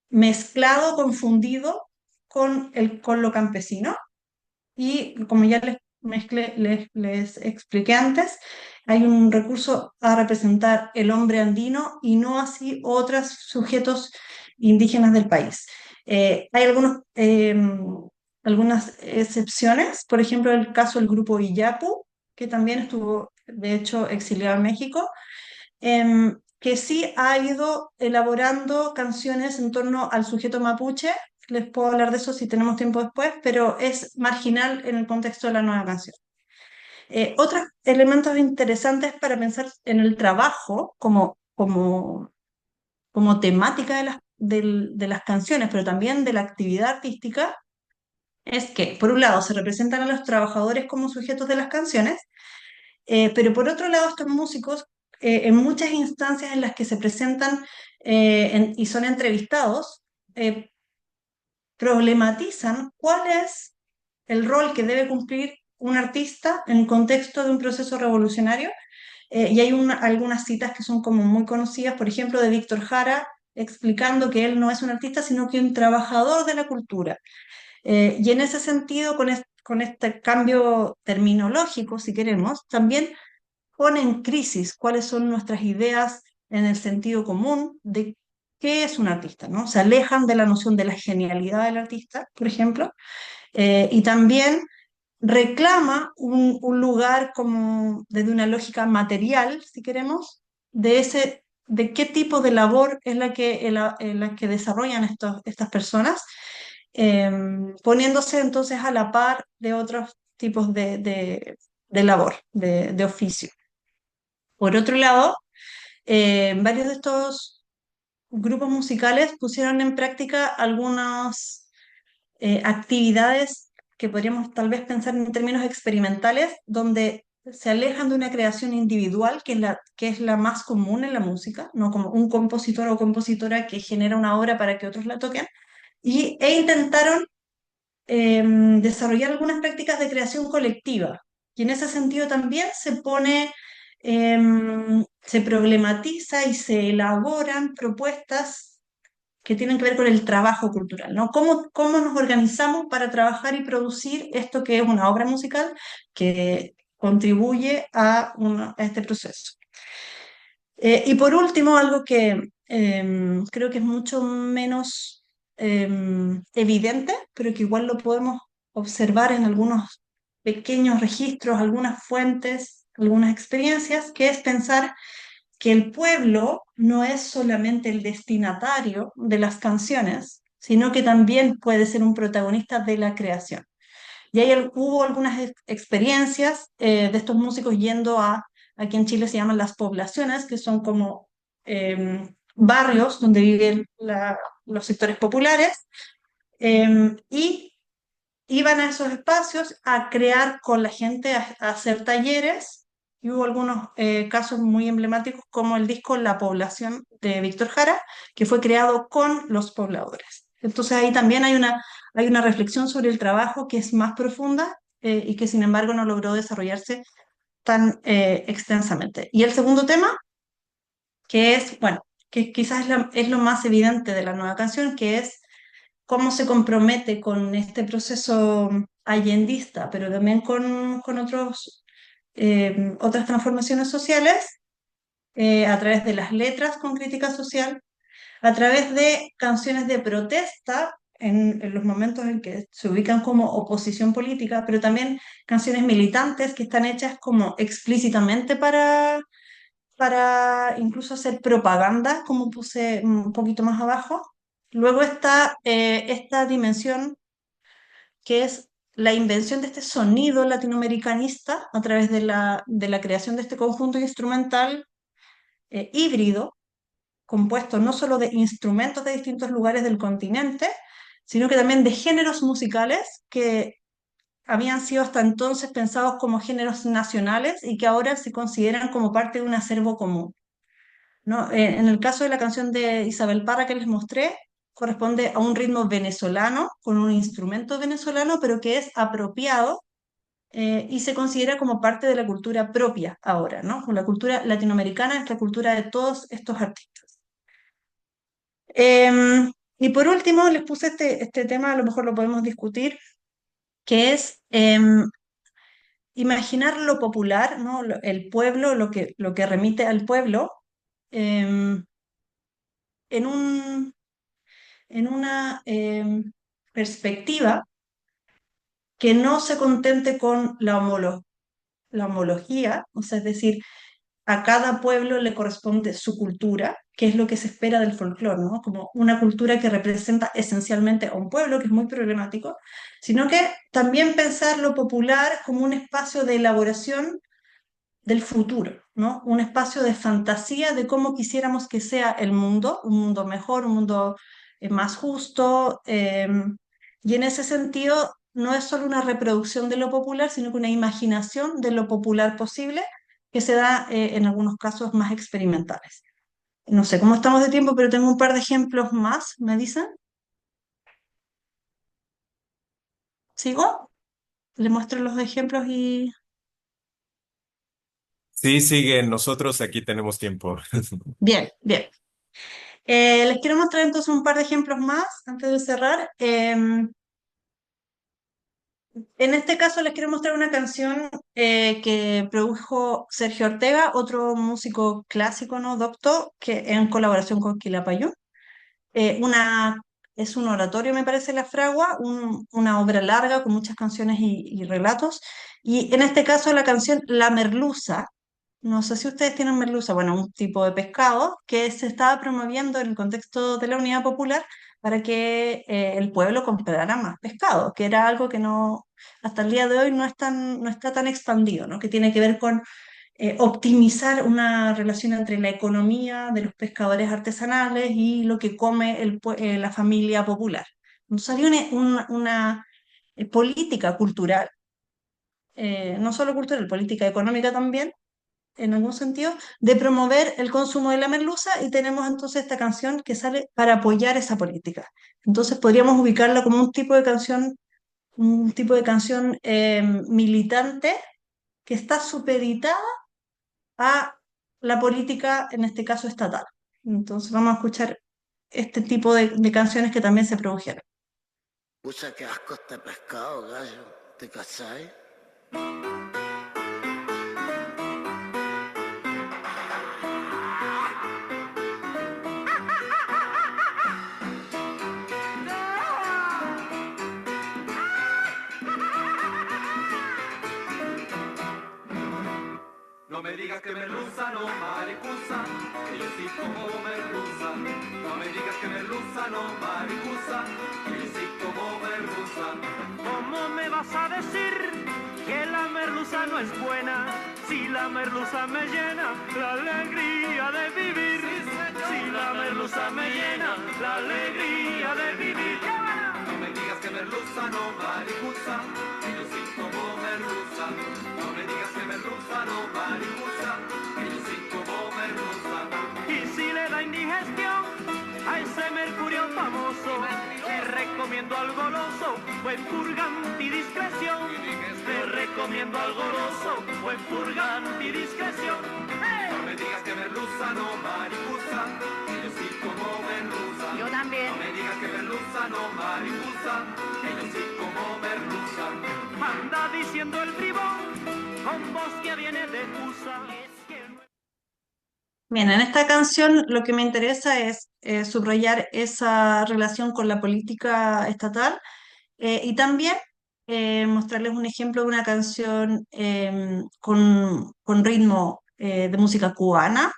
mezclado, confundido con lo campesino. Y como ya les expliqué antes, hay un recurso a representar el hombre andino y no así otros sujetos indígenas del país. Hay algunas excepciones, por ejemplo, el caso del grupo Iyapu, que también estuvo, de hecho, exiliado en México, que sí ha ido elaborando canciones en torno al sujeto mapuche. Les puedo hablar de eso si tenemos tiempo después, pero es marginal en el contexto de la nueva canción. Otros elementos interesantes para pensar en el trabajo como temática de las canciones, pero también de la actividad artística, es que, por un lado, se representan a los trabajadores como sujetos de las canciones, pero por otro lado, estos músicos, en muchas instancias en las que se presentan y son entrevistados, problematizan cuál es el rol que debe cumplir un artista en el contexto de un proceso revolucionario. Y hay algunas citas que son como muy conocidas, por ejemplo, de Víctor Jara, explicando que él no es un artista, sino que un trabajador de la cultura. Y en ese sentido, con este cambio terminológico, si queremos, también pone en crisis cuáles son nuestras ideas en el sentido común de qué es un artista, ¿no? Se alejan de la noción de la genialidad del artista, por ejemplo, y también reclama un lugar como desde una lógica material, si queremos, de qué tipo de labor es la que desarrollan estas personas, poniéndose entonces a la par de otros tipos de labor, de oficio. Por otro lado, varios de estos grupos musicales pusieron en práctica algunas actividades que podríamos tal vez pensar en términos experimentales, donde se alejan de una creación individual, que es la más común en la música, no como un compositor o compositora que genera una obra para que otros la toquen, e intentaron desarrollar algunas prácticas de creación colectiva. Y en ese sentido también se problematiza y se elaboran propuestas que tienen que ver con el trabajo cultural, ¿no? ¿Cómo nos organizamos para trabajar y producir esto que es una obra musical que contribuye a este proceso? Y por último, algo que creo que es mucho menos evidente, pero que igual lo podemos observar en algunos pequeños registros, algunas fuentes, algunas experiencias, que es pensar que el pueblo no es solamente el destinatario de las canciones, sino que también puede ser un protagonista de la creación. Y hubo algunas experiencias de estos músicos yendo aquí en Chile se llaman las poblaciones, que son como barrios donde viven los sectores populares, y iban a esos espacios a crear con la gente, a hacer talleres, y hubo algunos casos muy emblemáticos como el disco La Población de Víctor Jara, que fue creado con los pobladores. Entonces ahí también hay una reflexión sobre el trabajo que es más profunda y que sin embargo no logró desarrollarse tan extensamente. Y el segundo tema, que es, bueno, que quizás es lo más evidente de la nueva canción, que es cómo se compromete con este proceso allendista, pero también con otras transformaciones sociales, a través de las letras con crítica social, a través de canciones de protesta en los momentos en que se ubican como oposición política, pero también canciones militantes que están hechas como explícitamente para incluso hacer propaganda, como puse un poquito más abajo. Luego está esta dimensión que es la invención de este sonido latinoamericanista a través de la creación de este conjunto instrumental híbrido, compuesto no solo de instrumentos de distintos lugares del continente, sino que también de géneros musicales que habían sido hasta entonces pensados como géneros nacionales y que ahora se consideran como parte de un acervo común, ¿no? En el caso de la canción de Isabel Parra que les mostré, corresponde a un ritmo venezolano, con un instrumento venezolano, pero que es apropiado y se considera como parte de la cultura propia ahora, ¿no? La cultura latinoamericana es la cultura de todos estos artistas. Y por último, les puse este tema, a lo mejor lo podemos discutir, que es imaginar lo popular, ¿no? El pueblo, lo que remite al pueblo, em, en en una perspectiva que no se contente con la homología, o sea, es decir, a cada pueblo le corresponde su cultura, que es lo que se espera del folclore, ¿no? Como una cultura que representa esencialmente a un pueblo, que es muy problemático, sino que también pensar lo popular como un espacio de elaboración del futuro, ¿no? Un espacio de fantasía de cómo quisiéramos que sea el mundo, un mundo mejor, un mundo más justo, y en ese sentido no es solo una reproducción de lo popular, sino que una imaginación de lo popular posible que se da en algunos casos más experimentales. No sé cómo estamos de tiempo, pero tengo un par de ejemplos más, ¿me dicen? ¿Sigo? Le muestro los ejemplos y... Sí, sigue, nosotros aquí tenemos tiempo. Bien, bien. Les quiero mostrar entonces un par de ejemplos más antes de cerrar. En este caso les quiero mostrar una canción que produjo Sergio Ortega, otro músico clásico, ¿no? Docto, que en colaboración con Quilapayún. Una, es un oratorio, me parece, La Fragua, una obra larga con muchas canciones y relatos. Y en este caso la canción La Merluza, no sé si ustedes tienen merluza, bueno, un tipo de pescado que se estaba promoviendo en el contexto de la Unidad Popular para que el pueblo comprara más pescado, que era algo que no, hasta el día de hoy no está tan expandido, ¿no? Que tiene que ver con optimizar una relación entre la economía de los pescadores artesanales y lo que come la familia popular. Entonces había una política cultural, no solo cultural, política económica también, en algún sentido, de promover el consumo de la merluza y tenemos entonces esta canción que sale para apoyar esa política. Entonces podríamos ubicarla como un tipo de canción militante que está supeditada a la política, en este caso estatal. Entonces vamos a escuchar este tipo de canciones que también se produjeron. Pucha, qué asco este pescado, gallo. ¿Te cachai? No me digas que merluza, no maricusa, que yo sí como merluza. No me digas que merluza, no maricusa, que yo sí como merluza. ¿Cómo me vas a decir que la merluza no es buena? Si la merluza me llena la alegría de vivir. Si la merluza me llena la alegría de vivir. No me digas que merluza, no maricusa, que yo sí como merluza. No me digas que merluza, no maricusa, que yo sí como merluza. Y si le da indigestión a ese mercurio famoso, te recomiendo al goloso, buen purgante y discreción. Te recomiendo al goloso, buen purgante y discreción. No me digas que merluza, no maricusa, que yo sí como merluza. Yo también. No me digas que merluza, no maricusa, que yo sí como merluza. Anda diciendo el bribón, con voz que viene de Tusa. Bien, en esta canción lo que me interesa es subrayar esa relación con la política estatal y también mostrarles un ejemplo de una canción con ritmo de música cubana,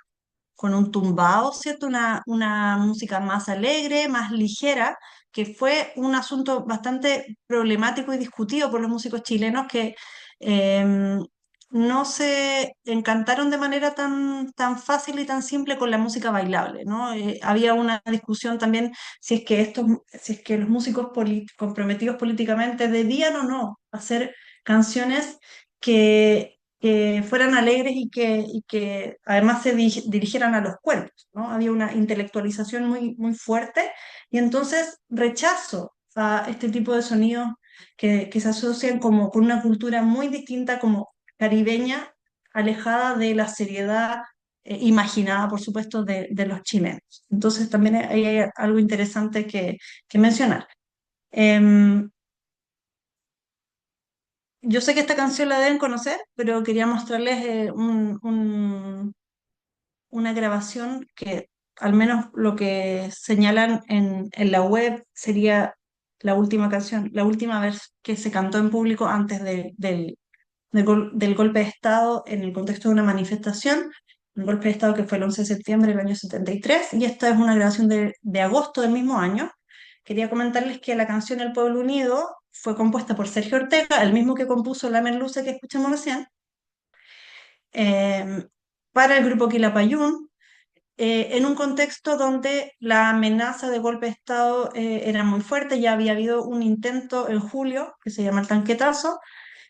con un tumbao, ¿cierto? Una música más alegre, más ligera, que fue un asunto bastante problemático y discutido por los músicos chilenos que eh, no se encantaron de manera tan fácil y tan simple con la música bailable, ¿no? Había una discusión también si es que los músicos comprometidos políticamente debían o no hacer canciones que fueran alegres y que además se dirigieran a los cuerpos, ¿no? Había una intelectualización muy fuerte y entonces rechazo a este tipo de sonidos que se asocian como con una cultura muy distinta, como caribeña, alejada de la seriedad imaginada, por supuesto, de los chilenos. Entonces también hay algo interesante que mencionar. Em, yo sé que esta canción la deben conocer, pero quería mostrarles una grabación que, al menos lo que señalan en la web, sería la última canción, la última vez que se cantó en público antes del golpe de Estado en el contexto de una manifestación, un golpe de Estado que fue el 11 de septiembre del año 73, y esta es una grabación de agosto del mismo año. Quería comentarles que la canción El Pueblo Unido fue compuesta por Sergio Ortega, el mismo que compuso La Merluza que escuchamos recién, eh, para el grupo Quilapayún, en un contexto donde la amenaza de golpe de Estado era muy fuerte. Ya había habido un intento en julio que se llama El Tanquetazo,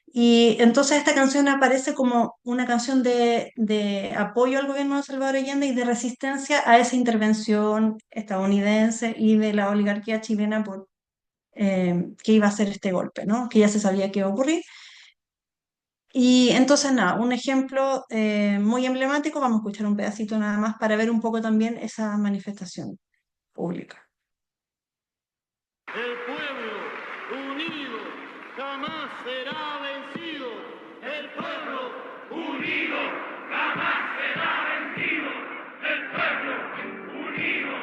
y entonces esta canción aparece como una canción de apoyo al gobierno de Salvador Allende y de resistencia a esa intervención estadounidense y de la oligarquía chilena por que iba a hacer este golpe, ¿no? Que ya se sabía que iba a ocurrir. Y entonces, nada, un ejemplo muy emblemático, vamos a escuchar un pedacito nada más para ver un poco también esa manifestación pública. El pueblo unido jamás será vencido. El pueblo unido jamás será vencido. El pueblo unido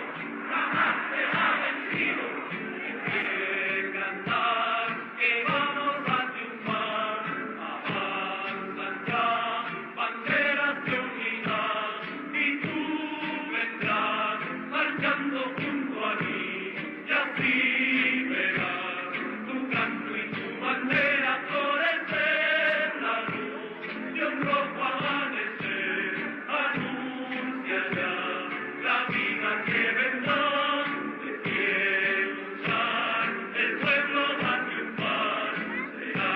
jamás será vencido. Hay que cantar que vamos a triunfar. Avanzan ya banderas de unidad y tú vendrás marchando junto a mí. Y así verás tu canto y tu bandera florecer, la luz de un rojo amanecer anuncia ya la vida que vendrá. De pie luchar, el pueblo va a triunfar, será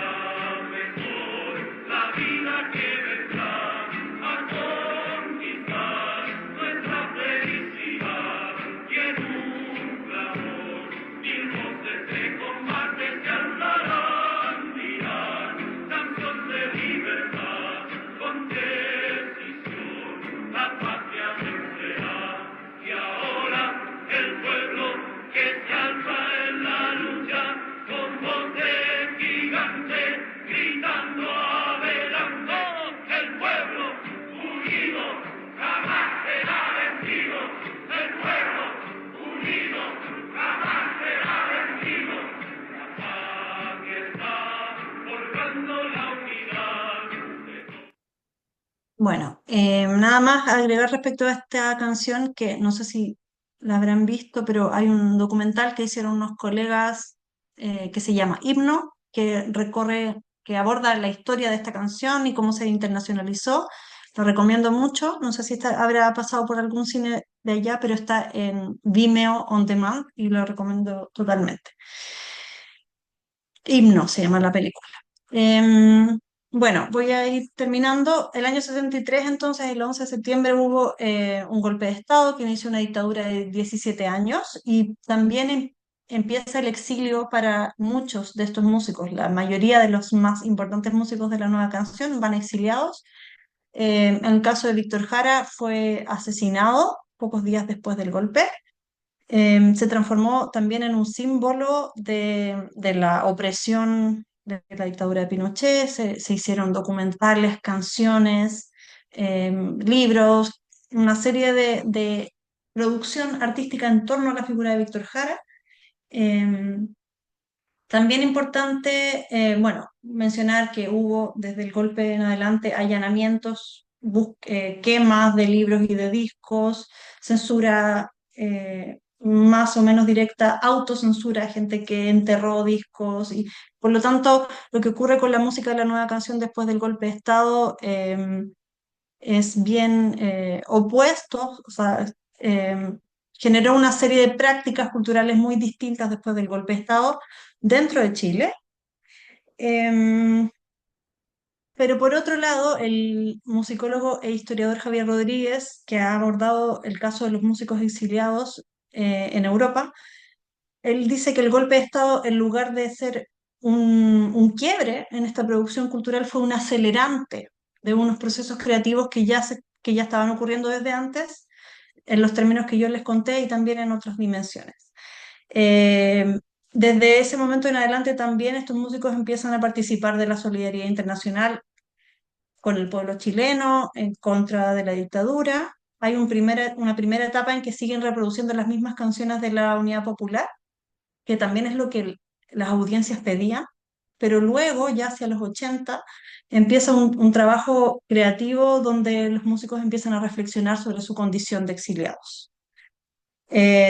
mejor la vida que vendrá a conquistar nuestra felicidad y en un clamor mil voces de combate se alzarán, dirán canción de libertad con decisión la patria vencerá. Y ahora el pueblo que se alza en la lucha con voz de gigante gritando adelante. El pueblo unido jamás será vencido. El pueblo unido jamás será vencido. La patria está forjando la unidad. Bueno, nada más agregar respecto a esta canción, que no sé si la habrán visto, pero hay un documental que hicieron unos colegas que se llama Himno, que aborda la historia de esta canción y cómo se internacionalizó. Lo recomiendo mucho. No sé si habrá pasado por algún cine de allá, pero está en Vimeo On Demand y lo recomiendo totalmente. Himno se llama la película. Bueno, voy a ir terminando. El año 73, entonces, el 11 de septiembre, hubo un golpe de Estado que inició una dictadura de 17 años, y también empieza el exilio para muchos de estos músicos. La mayoría de los más importantes músicos de la nueva canción van exiliados. En el caso de Víctor Jara, fue asesinado pocos días después del golpe. Se transformó también en un símbolo de la opresión de la dictadura de Pinochet. Se hicieron documentales, canciones, libros, una serie de producción artística en torno a la figura de Víctor Jara. También importante, bueno, mencionar que hubo desde el golpe en adelante allanamientos, quemas de libros y de discos, censura más o menos directa, autocensura, gente que enterró discos, y por lo tanto lo que ocurre con la música de la nueva canción después del golpe de Estado es bien opuesto. O sea, generó una serie de prácticas culturales muy distintas después del golpe de Estado dentro de Chile. Pero por otro lado, el musicólogo e historiador Javier Rodríguez, que ha abordado el caso de los músicos exiliados en Europa, él dice que el golpe de Estado, en lugar de ser un quiebre en esta producción cultural, fue un acelerante de unos procesos creativos que ya estaban ocurriendo desde antes, en los términos que yo les conté y también en otras dimensiones. Eh, Desde ese momento en adelante también estos músicos empiezan a participar de la solidaridad internacional con el pueblo chileno en contra de la dictadura. Hay una primera etapa en que siguen reproduciendo las mismas canciones de la Unidad Popular, que también es lo que las audiencias pedían, pero luego, ya hacia los 80, empieza un trabajo creativo donde los músicos empiezan a reflexionar sobre su condición de exiliados.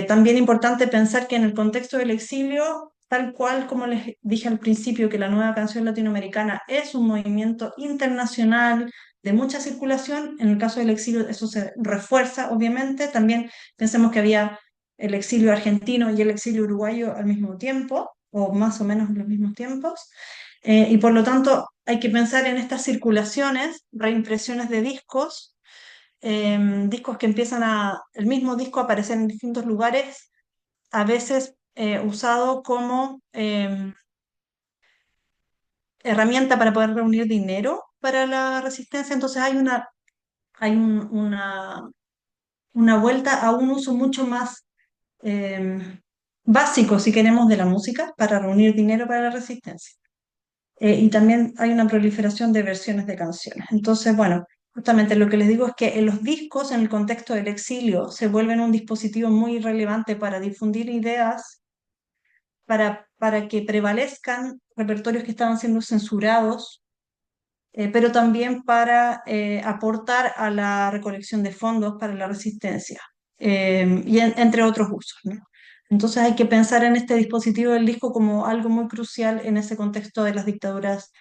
También importante pensar que en el contexto del exilio, tal cual como les dije al principio, que la nueva canción latinoamericana es un movimiento internacional de mucha circulación, en el caso del exilio eso se refuerza, obviamente. También pensemos que había el exilio argentino y el exilio uruguayo al mismo tiempo, o más o menos en los mismos tiempos, y por lo tanto hay que pensar en estas circulaciones, reimpresiones de discos, discos que el mismo disco aparece en distintos lugares, a veces usado como herramienta para poder reunir dinero para la resistencia. Entonces hay una vuelta a un uso mucho más básico, si queremos, de la música para reunir dinero para la resistencia. Y también hay una proliferación de versiones de canciones. Entonces, bueno, justamente lo que les digo es que en los discos, en el contexto del exilio, se vuelven un dispositivo muy relevante para difundir ideas, para que prevalezcan repertorios que estaban siendo censurados, pero también para aportar a la recolección de fondos para la resistencia, entre otros usos, ¿no? Entonces hay que pensar en este dispositivo del disco como algo muy crucial en ese contexto de las dictaduras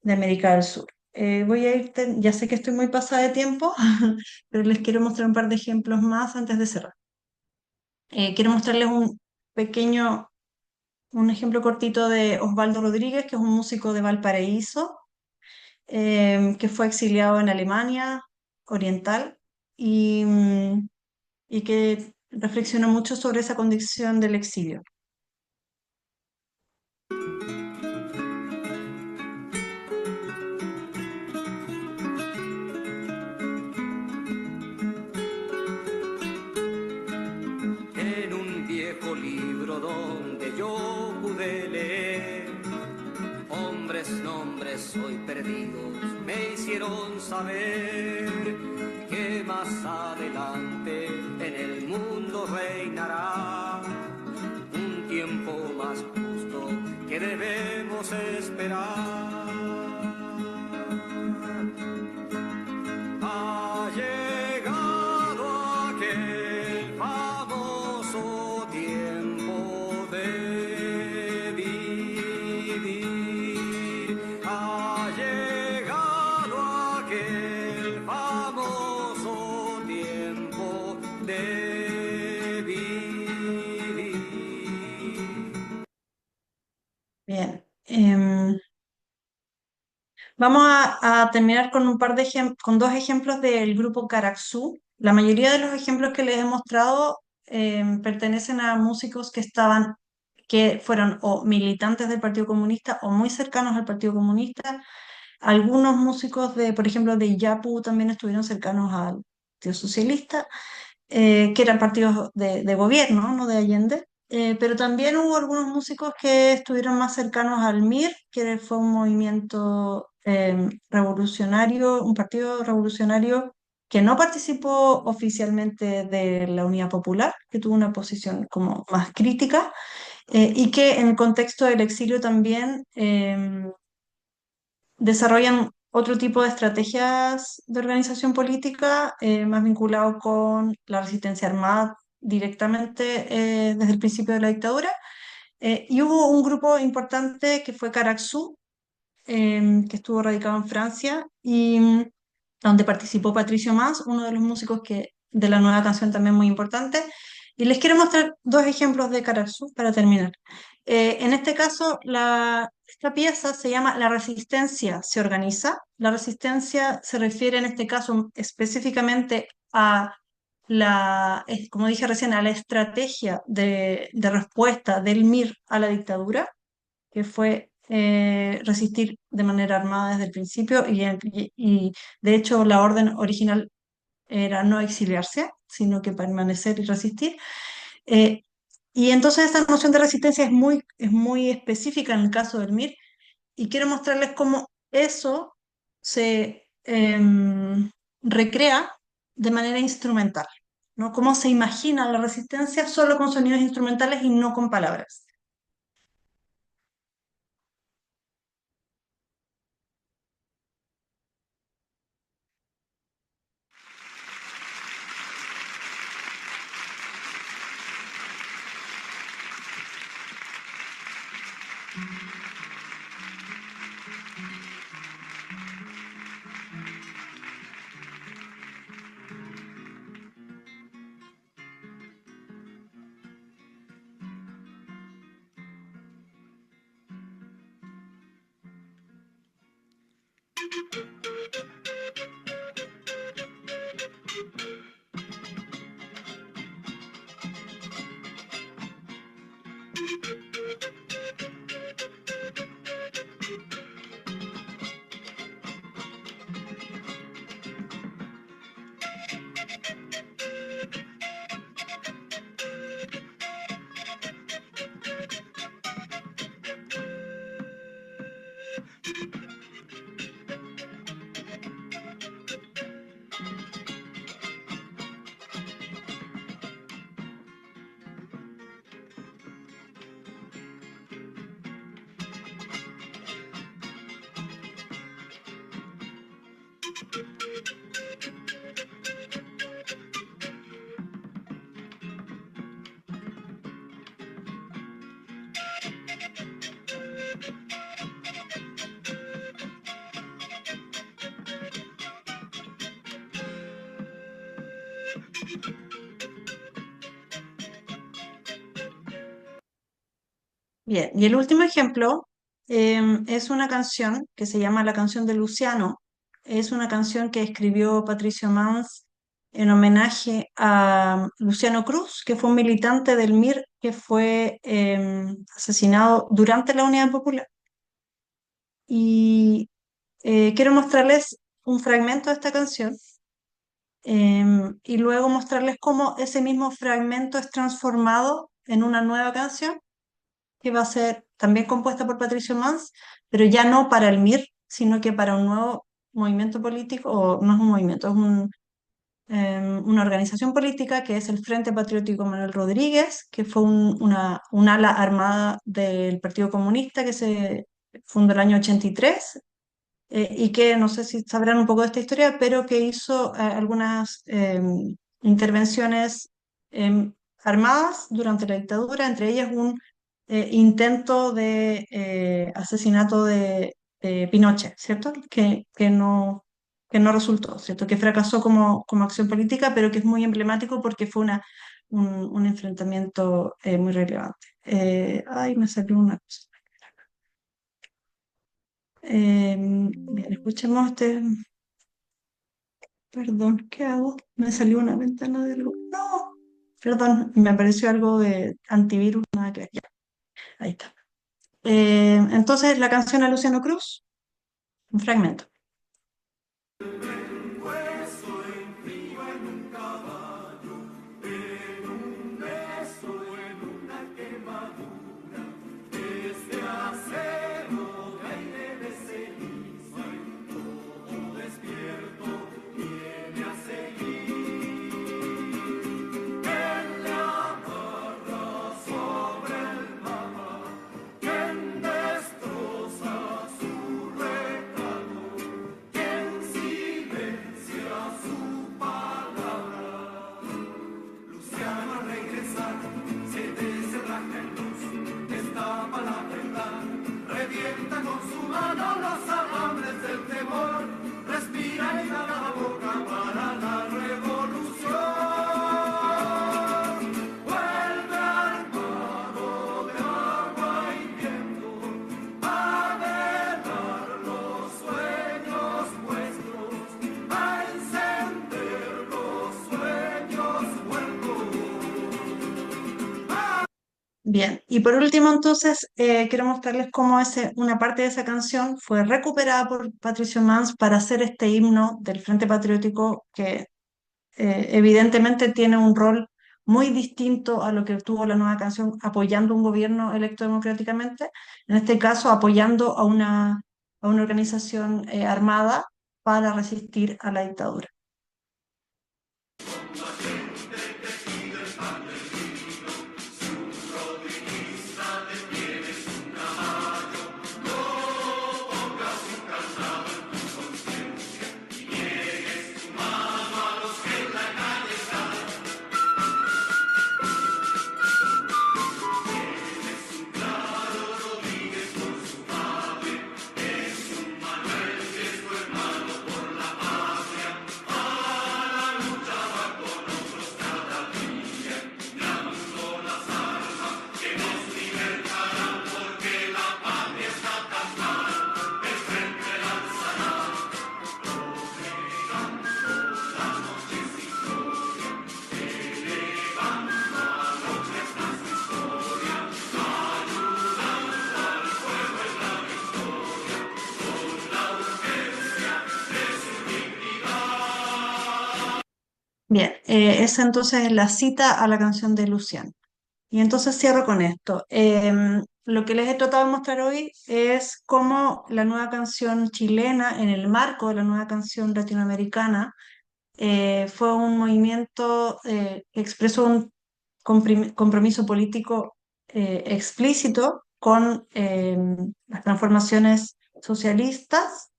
de América del Sur. Voy a ir, ya sé que estoy muy pasada de tiempo, pero les quiero mostrar un par de ejemplos más antes de cerrar. Quiero mostrarles un ejemplo cortito de Osvaldo Rodríguez, que es un músico de Valparaíso, que fue exiliado en Alemania Oriental y que reflexionó mucho sobre esa condición del exilio. En un viejo libro donde yo pude leer, hombres, nombres hoy perdidos me hicieron saber que más adelante en el mundo reinará un tiempo más justo que debemos esperar. Ha llegado aquel famoso tiempo de vivir. Ha llegado aquel famoso tiempo de vivir. Bien. Vamos a terminar con con dos ejemplos del grupo Caraxú. La mayoría de los ejemplos que les he mostrado pertenecen a músicos que fueron o militantes del Partido Comunista o muy cercanos al Partido Comunista. Algunos músicos por ejemplo, de Yapu también estuvieron cercanos al Partido Socialista, que eran partidos de gobierno, no de Allende. Pero también hubo algunos músicos que estuvieron más cercanos al MIR, que fue un movimiento revolucionario, un partido revolucionario que no participó oficialmente de la Unidad Popular, que tuvo una posición como más crítica, y que en el contexto del exilio también desarrollan otro tipo de estrategias de organización política, más vinculado con la resistencia armada directamente desde el principio de la dictadura. Y hubo un grupo importante que fue Caraxú, que estuvo radicado en Francia y donde participó Patricio Mas, uno de los músicos de la nueva canción también muy importante. Y les quiero mostrar dos ejemplos de Caraxú para terminar. En este caso, esta pieza se llama La resistencia se organiza. La resistencia se refiere en este caso específicamente a como dije recién, a la estrategia de respuesta del MIR a la dictadura, que fue resistir de manera armada desde el principio y de hecho la orden original era no exiliarse, sino que permanecer y resistir. Eh, y entonces esta noción de resistencia es muy específica en el caso del MIR y quiero mostrarles cómo eso se recrea de manera instrumental, ¿no? Cómo se imagina la resistencia solo con sonidos instrumentales y no con palabras. Bien, y el último ejemplo es una canción que se llama La canción de Luciano. Es una canción que escribió Patricio Mans en homenaje a Luciano Cruz, que fue un militante del MIR que fue asesinado durante la Unidad Popular. Y quiero mostrarles un fragmento de esta canción y luego mostrarles cómo ese mismo fragmento es transformado en una nueva canción que va a ser también compuesta por Patricio Mans, pero ya no para el MIR, sino que para un nuevo movimiento político, o no es un movimiento, es una organización política que es el Frente Patriótico Manuel Rodríguez, que fue un ala armada del Partido Comunista que se fundó el año 83 y que no sé si sabrán un poco de esta historia, pero que hizo algunas intervenciones armadas durante la dictadura, entre ellas un intento de asesinato de Pinochet, ¿cierto? Que no resultó, ¿cierto? Que fracasó como acción política, pero que es muy emblemático porque fue un enfrentamiento muy relevante. Ay, me salió una cosa. Bien, escuchemos este. Perdón, ¿qué hago? Me salió una ventana de luz. No, perdón, me apareció algo de antivirus, nada que ver. Ya, ahí está. Entonces, la canción a Luciano Cruz, un fragmento. Bien, y por último entonces quiero mostrarles cómo una parte de esa canción fue recuperada por Patricio Mans para hacer este himno del Frente Patriótico que evidentemente tiene un rol muy distinto a lo que tuvo la nueva canción apoyando un gobierno electo democráticamente, en este caso apoyando a una organización armada para resistir a la dictadura. Bien, esa entonces es la cita a la canción de Luciano. Y entonces cierro con esto. Lo que les he tratado de mostrar hoy es cómo la nueva canción chilena, en el marco de la nueva canción latinoamericana, fue un movimiento que expresó un compromiso político explícito con las transformaciones socialistas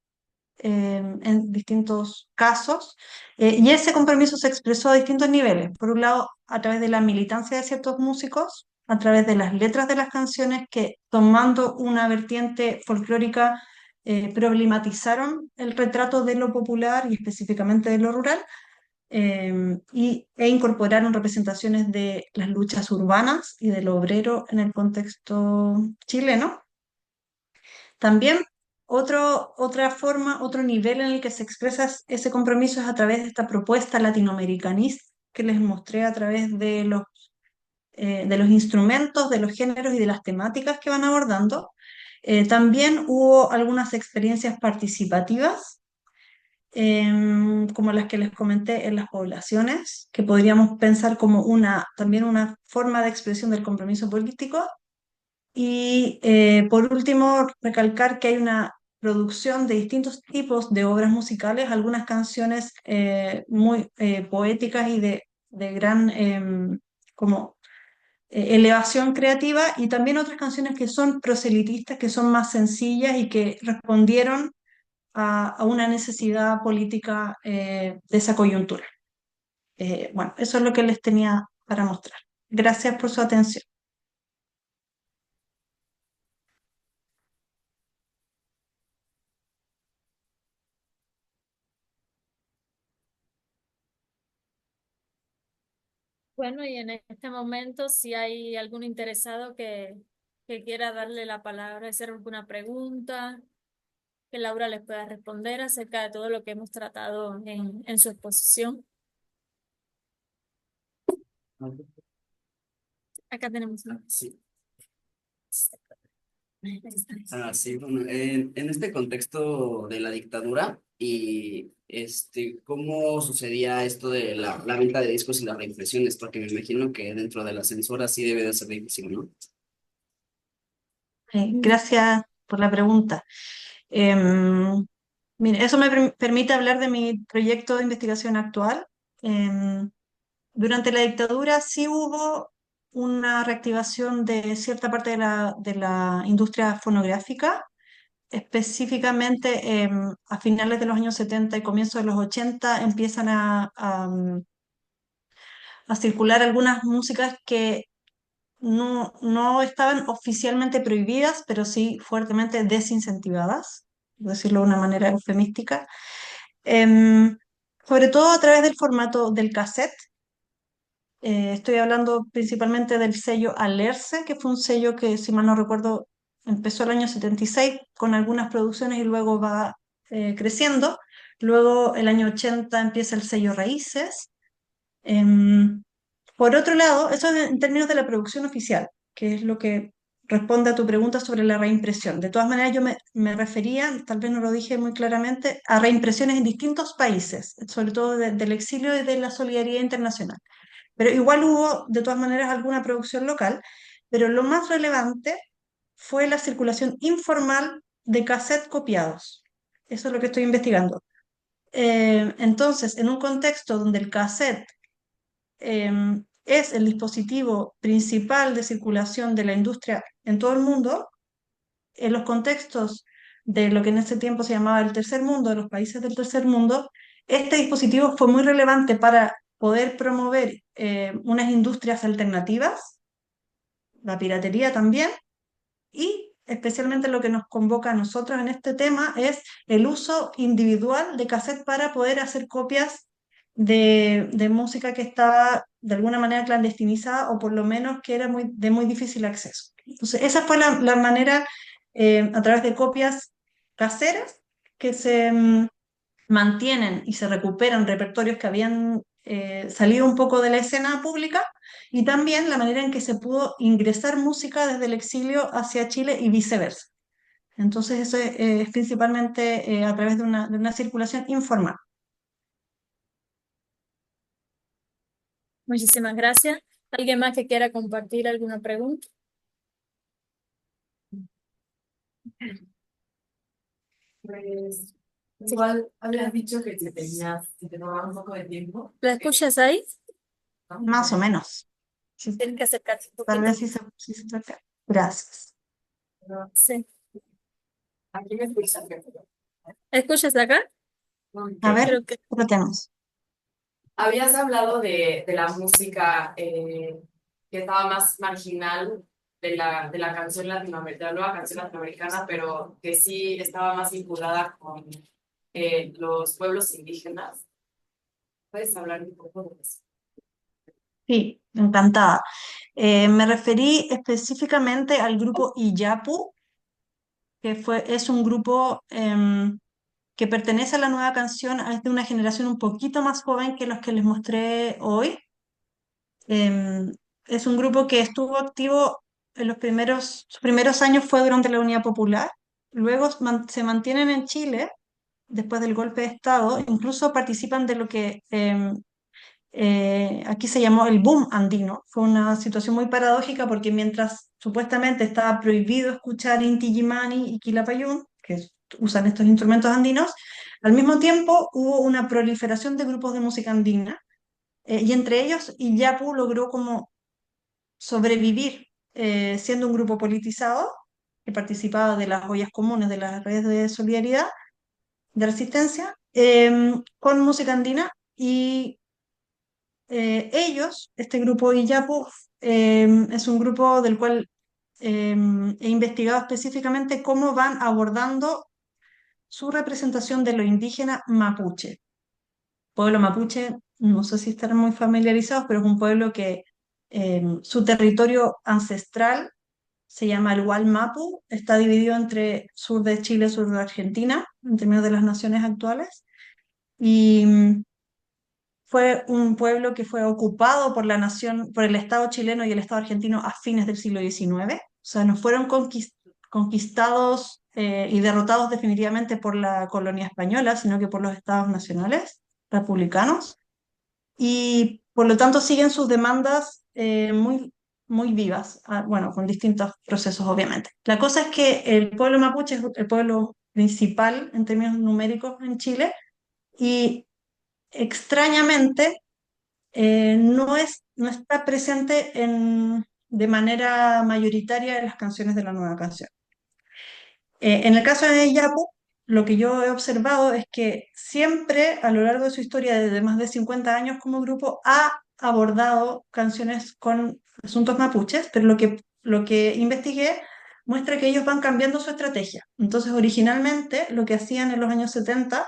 en distintos casos, y ese compromiso se expresó a distintos niveles. Por un lado, a través de la militancia de ciertos músicos, a través de las letras de las canciones que, tomando una vertiente folclórica, problematizaron el retrato de lo popular y específicamente de lo rural, e incorporaron representaciones de las luchas urbanas y del obrero en el contexto chileno. También otra forma, otro nivel en el que se expresa ese compromiso es a través de esta propuesta latinoamericanista que les mostré a través de los instrumentos, de los géneros y de las temáticas que van abordando. También hubo algunas experiencias participativas, como las que les comenté en las poblaciones, que podríamos pensar como también una forma de expresión del compromiso político. Y por último, recalcar que hay una producción de distintos tipos de obras musicales, algunas canciones muy poéticas y de gran como, elevación creativa, y también otras canciones que son proselitistas, que son más sencillas y que respondieron a una necesidad política de esa coyuntura. Bueno, eso es lo que les tenía para mostrar. Gracias por su atención. Bueno, y en este momento, si hay algún interesado que quiera darle la palabra, hacer alguna pregunta, que Laura les pueda responder acerca de todo lo que hemos tratado en su exposición. Acá tenemos una. Sí. Sí, bueno, en este contexto de la dictadura y ¿cómo sucedía esto de la venta de discos y las reimpresiones? Porque me imagino que dentro de la censura sí debe de ser difícil, ¿no? Gracias por la pregunta. Mire, eso me permite hablar de mi proyecto de investigación actual. Durante la dictadura sí hubo una reactivación de cierta parte de la industria fonográfica, específicamente a finales de los años 70 y comienzos de los 80 empiezan a circular algunas músicas que no estaban oficialmente prohibidas, pero sí fuertemente desincentivadas, por decirlo de una manera eufemística, em, sobre todo a través del formato del cassette. Estoy hablando principalmente del sello Alerce, que fue un sello que, si mal no recuerdo, empezó el año 76 con algunas producciones y luego va creciendo. Luego, el año 80 empieza el sello Raíces. Por otro lado, eso es en términos de la producción oficial. que es lo que responde a tu pregunta sobre la reimpresión. De todas maneras, yo me refería, tal vez no lo dije muy claramente, a reimpresiones en distintos países, sobre todo del exilio y de la solidaridad internacional. Pero igual hubo, de todas maneras, alguna producción local, pero lo más relevante fue la circulación informal de cassettes copiados. Eso es lo que estoy investigando. Entonces, en un contexto donde el cassette es el dispositivo principal de circulación de la industria en todo el mundo, en los contextos de lo que en ese tiempo se llamaba el tercer mundo, de los países del tercer mundo, este dispositivo fue muy relevante para poder promover unas industrias alternativas, la piratería también, y especialmente lo que nos convoca a nosotros en este tema es el uso individual de cassette para poder hacer copias de música que estaba de alguna manera clandestinizada o por lo menos que era de muy difícil acceso. Entonces, esa fue la manera, a través de copias caseras, que se mantienen y se recuperan repertorios que habían salido un poco de la escena pública, y también la manera en que se pudo ingresar música desde el exilio hacia Chile y viceversa. Entonces eso es principalmente a través de una circulación informal. Muchísimas gracias. ¿Alguien más que quiera compartir alguna pregunta? Pues igual habías dicho que si te tomaba un poco de tiempo. ¿La escuchas ahí? Más o menos. Sí, Tienes que acercarse un tal poquito. vez sí se toca. Gracias. Sí. Aquí me escuchas. ¿Escuchas acá? A ver, Creo que tratemos. Habías hablado de la música que estaba más marginal de la canción latinoamericana, de la nueva canción latinoamericana, pero que sí estaba más vinculada con los pueblos indígenas. ¿Puedes hablar un poco de eso? Sí, encantada. Me referí específicamente al grupo Iyapu, que es un grupo que pertenece a la nueva canción, es de una generación un poquito más joven que los que les mostré hoy. Es un grupo que estuvo activo en sus primeros años fue durante la Unidad Popular, luego se mantienen en Chile después del golpe de Estado, incluso participan de lo que aquí se llamó el boom andino. Fue una situación muy paradójica porque mientras supuestamente estaba prohibido escuchar Inti Illimani y Quilapayún, que usan estos instrumentos andinos, al mismo tiempo hubo una proliferación de grupos de música andina, y entre ellos Iyapu logró como sobrevivir siendo un grupo politizado que participaba de las ollas comunes, de las redes de solidaridad, de resistencia, con música andina. Y este grupo Iyapu, es un grupo del cual he investigado específicamente cómo van abordando su representación de lo indígena mapuche. Pueblo mapuche, no sé si estarán muy familiarizados, pero es un pueblo que su territorio ancestral se llama el Gualmapu, está dividido entre sur de Chile y sur de Argentina, en términos de las naciones actuales, y fue un pueblo que fue ocupado por la nación, por el Estado chileno y el Estado argentino a fines del siglo XIX. O sea, no fueron conquistados y derrotados definitivamente por la colonia española, sino que por los estados nacionales republicanos. Y por lo tanto siguen sus demandas muy vivas, bueno, con distintos procesos, obviamente. La cosa es que el pueblo mapuche es el pueblo principal en términos numéricos en Chile, y extrañamente no está presente de manera mayoritaria en las canciones de la nueva canción. En el caso de Yapu, lo que yo he observado es que siempre a lo largo de su historia de más de 50 años como grupo ha abordado canciones con asuntos mapuches, pero lo que investigué muestra que ellos van cambiando su estrategia. Entonces, originalmente lo que hacían en los años 70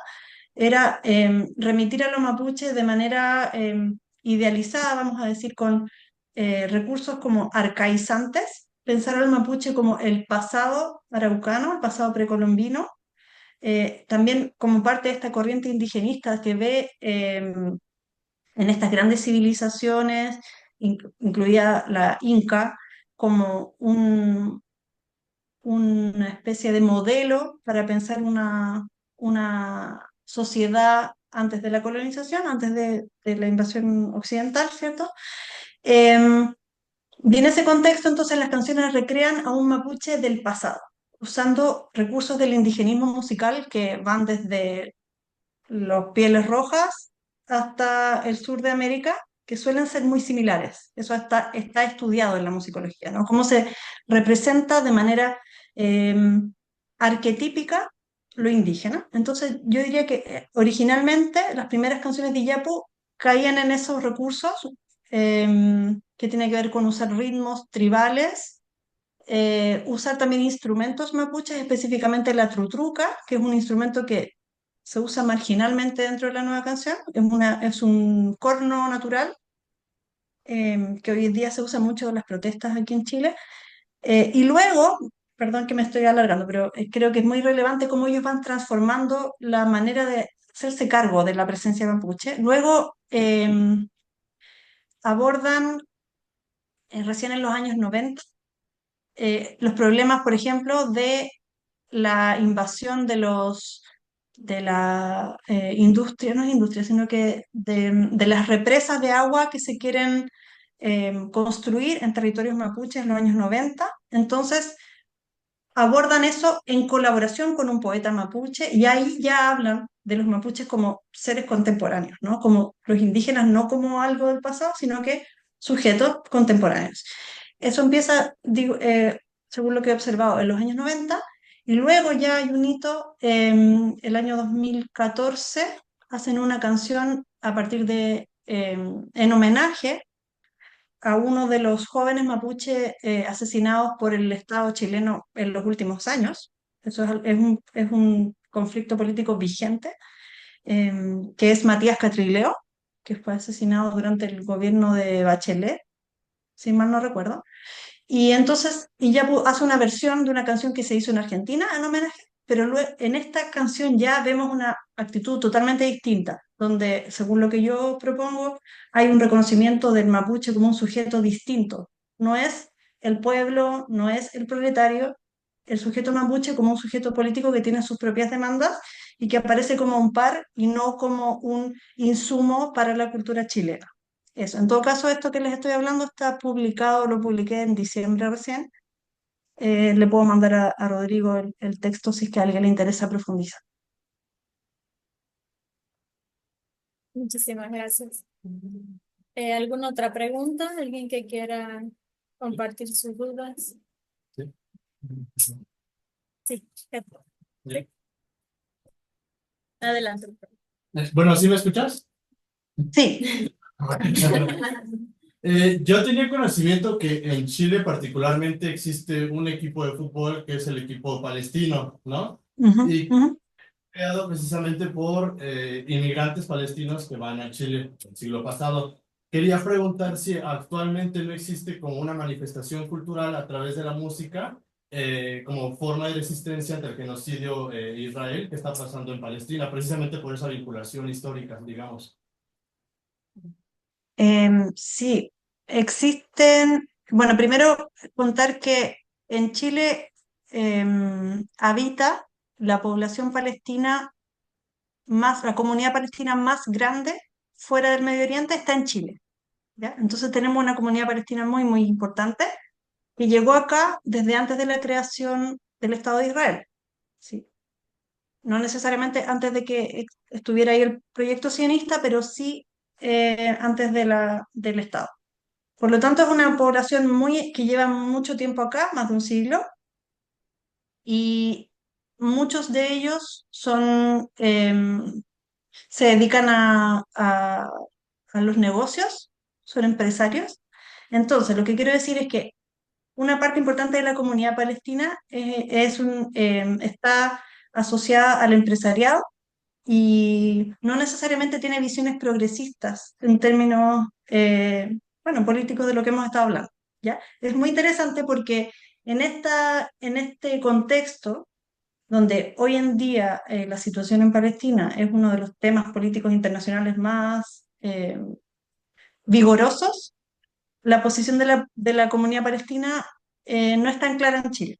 era remitir a los mapuches de manera idealizada, vamos a decir, con recursos como arcaizantes, pensar al mapuche como el pasado araucano, el pasado precolombino, también como parte de esta corriente indigenista que ve en estas grandes civilizaciones, incluida la Inca, como una especie de modelo para pensar una sociedad antes de la colonización, antes de la invasión occidental, ¿cierto? Em, y en ese contexto, entonces, las canciones recrean a un mapuche del pasado, usando recursos del indigenismo musical que van desde los Pieles Rojas hasta el sur de América, que suelen ser muy similares. Eso está estudiado en la musicología, ¿no? Cómo se representa de manera eh, arquetípica lo indígena. Entonces, yo diría que originalmente las primeras canciones de Iyapu caían en esos recursos que tienen que ver con usar ritmos tribales, usar también instrumentos mapuches, específicamente la trutruca, que es un instrumento que se usa marginalmente dentro de la nueva canción, es un corno natural que hoy en día se usa mucho en las protestas aquí en Chile. Y luego, perdón que me estoy alargando, pero creo que es muy relevante cómo ellos van transformando la manera de hacerse cargo de la presencia mapuche. Luego abordan recién en los años 90 los problemas, por ejemplo, de la invasión de la industria, no es industria, sino que de las represas de agua que se quieren construir en territorios mapuches en los años 90. Entonces, abordan eso en colaboración con un poeta mapuche y ahí ya hablan de los mapuches como seres contemporáneos, ¿no? Como los indígenas, no como algo del pasado, sino que sujetos contemporáneos. Eso empieza, digo, según lo que he observado, en los años 90 y luego ya hay un hito, el año 2014 hacen una canción a partir de, en homenaje a uno de los jóvenes mapuche asesinados por el Estado chileno en los últimos años. Eso es un conflicto político vigente, que es Matías Catrileo, que fue asesinado durante el gobierno de Bachelet, si mal no recuerdo. Y entonces Iyapu hace una versión de una canción que se hizo en Argentina en homenaje, pero luego, en esta canción ya vemos una actitud totalmente distinta, donde, según lo que yo propongo, hay un reconocimiento del mapuche como un sujeto distinto. No es el pueblo, no es el proletario, el sujeto mapuche como un sujeto político que tiene sus propias demandas y que aparece como un par y no como un insumo para la cultura chilena. Eso, en todo caso, esto que les estoy hablando está publicado, lo publiqué en diciembre recién. Le puedo mandar a Rodrigo el texto si es que a alguien le interesa profundizar. Muchísimas gracias. ¿Alguna otra pregunta? ¿Alguien que quiera compartir sus dudas? Sí. Sí. Adelante. Bueno, ¿sí me escuchas? Sí. Yo tenía conocimiento que en Chile particularmente existe un equipo de fútbol que es el equipo palestino, ¿no? Y creado precisamente por inmigrantes palestinos que van a Chile el siglo pasado. Quería preguntar si actualmente no existe como una manifestación cultural a través de la música como forma de resistencia ante el genocidio Israel que está pasando en Palestina, precisamente por esa vinculación histórica, digamos. Sí, existen, bueno, primero contar que en Chile habita la población palestina la comunidad palestina más grande fuera del Medio Oriente está en Chile, ¿ya? Entonces tenemos una comunidad palestina muy, muy importante que llegó acá desde antes de la creación del Estado de Israel, ¿sí? No necesariamente antes de que estuviera ahí el proyecto sionista, pero sí antes del Estado. Por lo tanto, es una población que lleva mucho tiempo acá, más de un siglo, y muchos de ellos se dedican a los negocios, son empresarios. Entonces, lo que quiero decir es que una parte importante de la comunidad palestina está asociada al empresariado y no necesariamente tiene visiones progresistas en términos, bueno, políticos de lo que hemos estado hablando, ¿ya? Es muy interesante porque en este contexto, donde hoy en día la situación en Palestina es uno de los temas políticos internacionales más vigorosos, la posición de la comunidad palestina no es tan clara en Chile.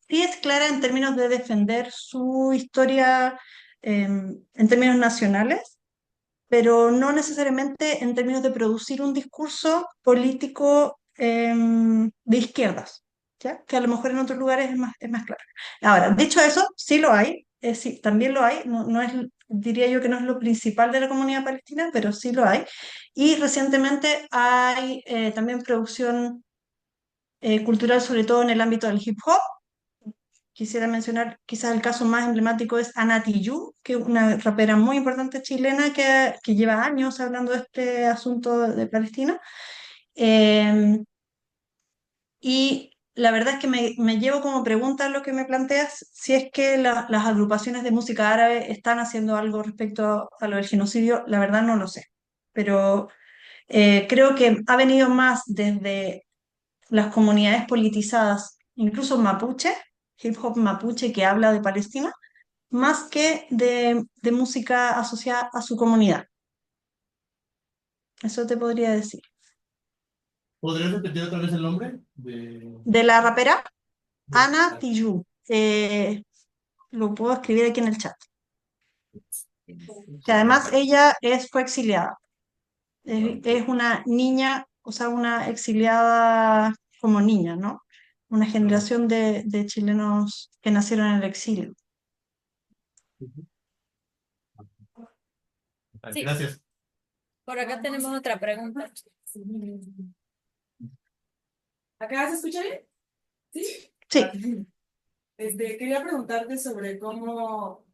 Sí es clara en términos de defender su historia en términos nacionales, pero no necesariamente en términos de producir un discurso político de izquierdas, ¿ya? Que a lo mejor en otros lugares es más claro. Ahora, dicho eso, sí lo hay, sí, también lo hay, no es, diría yo que no es lo principal de la comunidad palestina, pero sí lo hay. Y recientemente hay también producción cultural, sobre todo en el ámbito del hip hop. Quisiera mencionar, quizás el caso más emblemático es Ana Tijoux, que es una rapera muy importante chilena que lleva años hablando de este asunto de Palestina. Eh, y la verdad es que me llevo como pregunta lo que me planteas, si es que las agrupaciones de música árabe están haciendo algo respecto a lo del genocidio. La verdad no lo sé, pero creo que ha venido más desde las comunidades politizadas, incluso mapuche, hip hop mapuche que habla de Palestina, más que de música asociada a su comunidad. Eso te podría decir. ¿Podrías repetir otra vez el nombre? De la rapera Ana Tijoux. Lo puedo escribir aquí en el chat. Que además ella fue exiliada. Es una niña, o sea, una exiliada como niña, ¿no? Una generación de chilenos que nacieron en el exilio. Sí. Gracias. Por acá tenemos otra pregunta. ¿Acá se escucha bien? Sí. Sí. Quería preguntarte sobre cómo,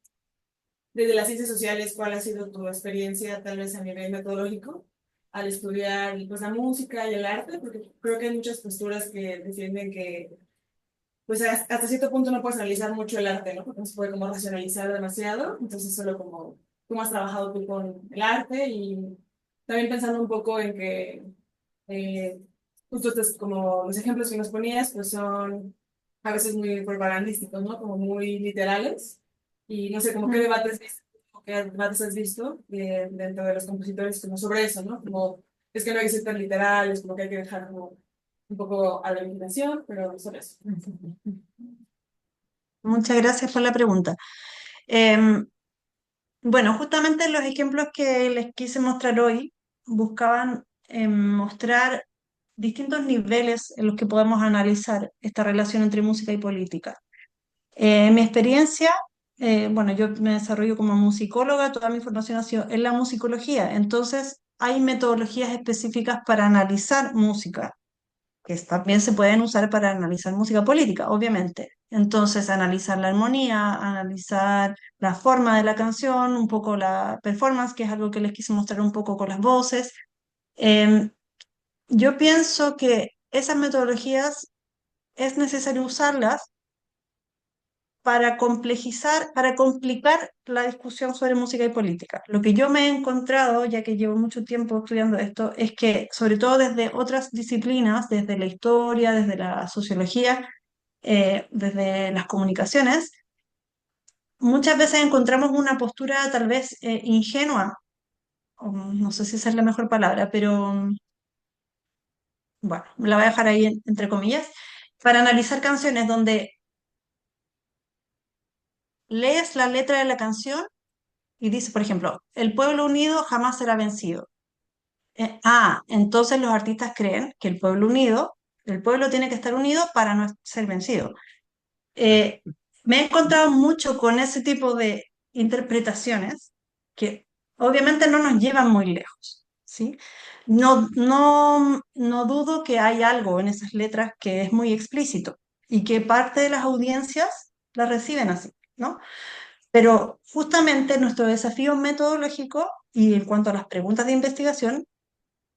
desde las ciencias sociales, cuál ha sido tu experiencia, tal vez a nivel metodológico, al estudiar pues, la música y el arte, porque creo que hay muchas posturas que defienden que pues hasta cierto punto no puedes analizar mucho el arte, ¿no? Porque no se puede como racionalizar demasiado, entonces solo como cómo has trabajado tú con el arte y también pensando un poco en que justo como los ejemplos que nos ponías pues son a veces muy propagandísticos, ¿no? Como muy literales y no sé, como qué debates, qué debates has visto dentro de los compositores como sobre eso, ¿no? Como es que no hay que ser tan literales, como que hay que dejar como un poco a la imaginación, pero sobre eso. Muchas gracias por la pregunta. Bueno, justamente los ejemplos que les quise mostrar hoy buscaban mostrar distintos niveles en los que podemos analizar esta relación entre música y política. En mi experiencia, bueno, yo me desarrollo como musicóloga, toda mi formación ha sido en la musicología, entonces hay metodologías específicas para analizar música que también se pueden usar para analizar música política, obviamente. Entonces, analizar la armonía, analizar la forma de la canción, un poco la performance, que es algo que les quise mostrar un poco con las voces. Em, yo pienso que esas metodologías es necesario usarlas para complejizar, para complicar la discusión sobre música y política. Lo que yo me he encontrado, ya que llevo mucho tiempo estudiando esto, es que sobre todo desde otras disciplinas, desde la historia, desde la sociología, desde las comunicaciones, muchas veces encontramos una postura tal vez ingenua, o no sé si esa es la mejor palabra, pero bueno, la voy a dejar ahí entre comillas, para analizar canciones donde lees la letra de la canción y dice, por ejemplo, el pueblo unido jamás será vencido. Entonces los artistas creen que el pueblo unido, el pueblo tiene que estar unido para no ser vencido. Eh, Me he encontrado mucho con ese tipo de interpretaciones que obviamente no nos llevan muy lejos, ¿sí? No dudo que hay algo en esas letras que es muy explícito y que parte de las audiencias la reciben así, ¿no? Pero justamente nuestro desafío metodológico y en cuanto a las preguntas de investigación,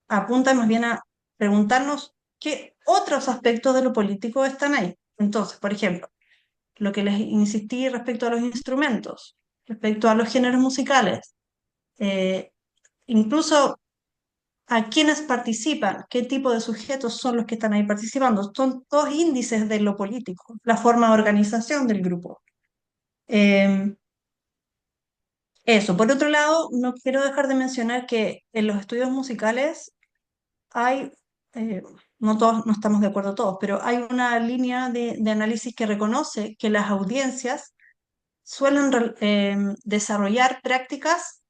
apunta más bien a preguntarnos qué otros aspectos de lo político están ahí. Entonces, por ejemplo, lo que les insistí respecto a los instrumentos, respecto a los géneros musicales, eh, incluso a quienes participan, qué tipo de sujetos son los que están ahí participando. Son todos índices de lo político, la forma de organización del grupo. Eso, por otro lado, no quiero dejar de mencionar que en los estudios musicales hay no todos, no estamos de acuerdo todos, pero hay una línea de análisis que reconoce que las audiencias suelen desarrollar prácticas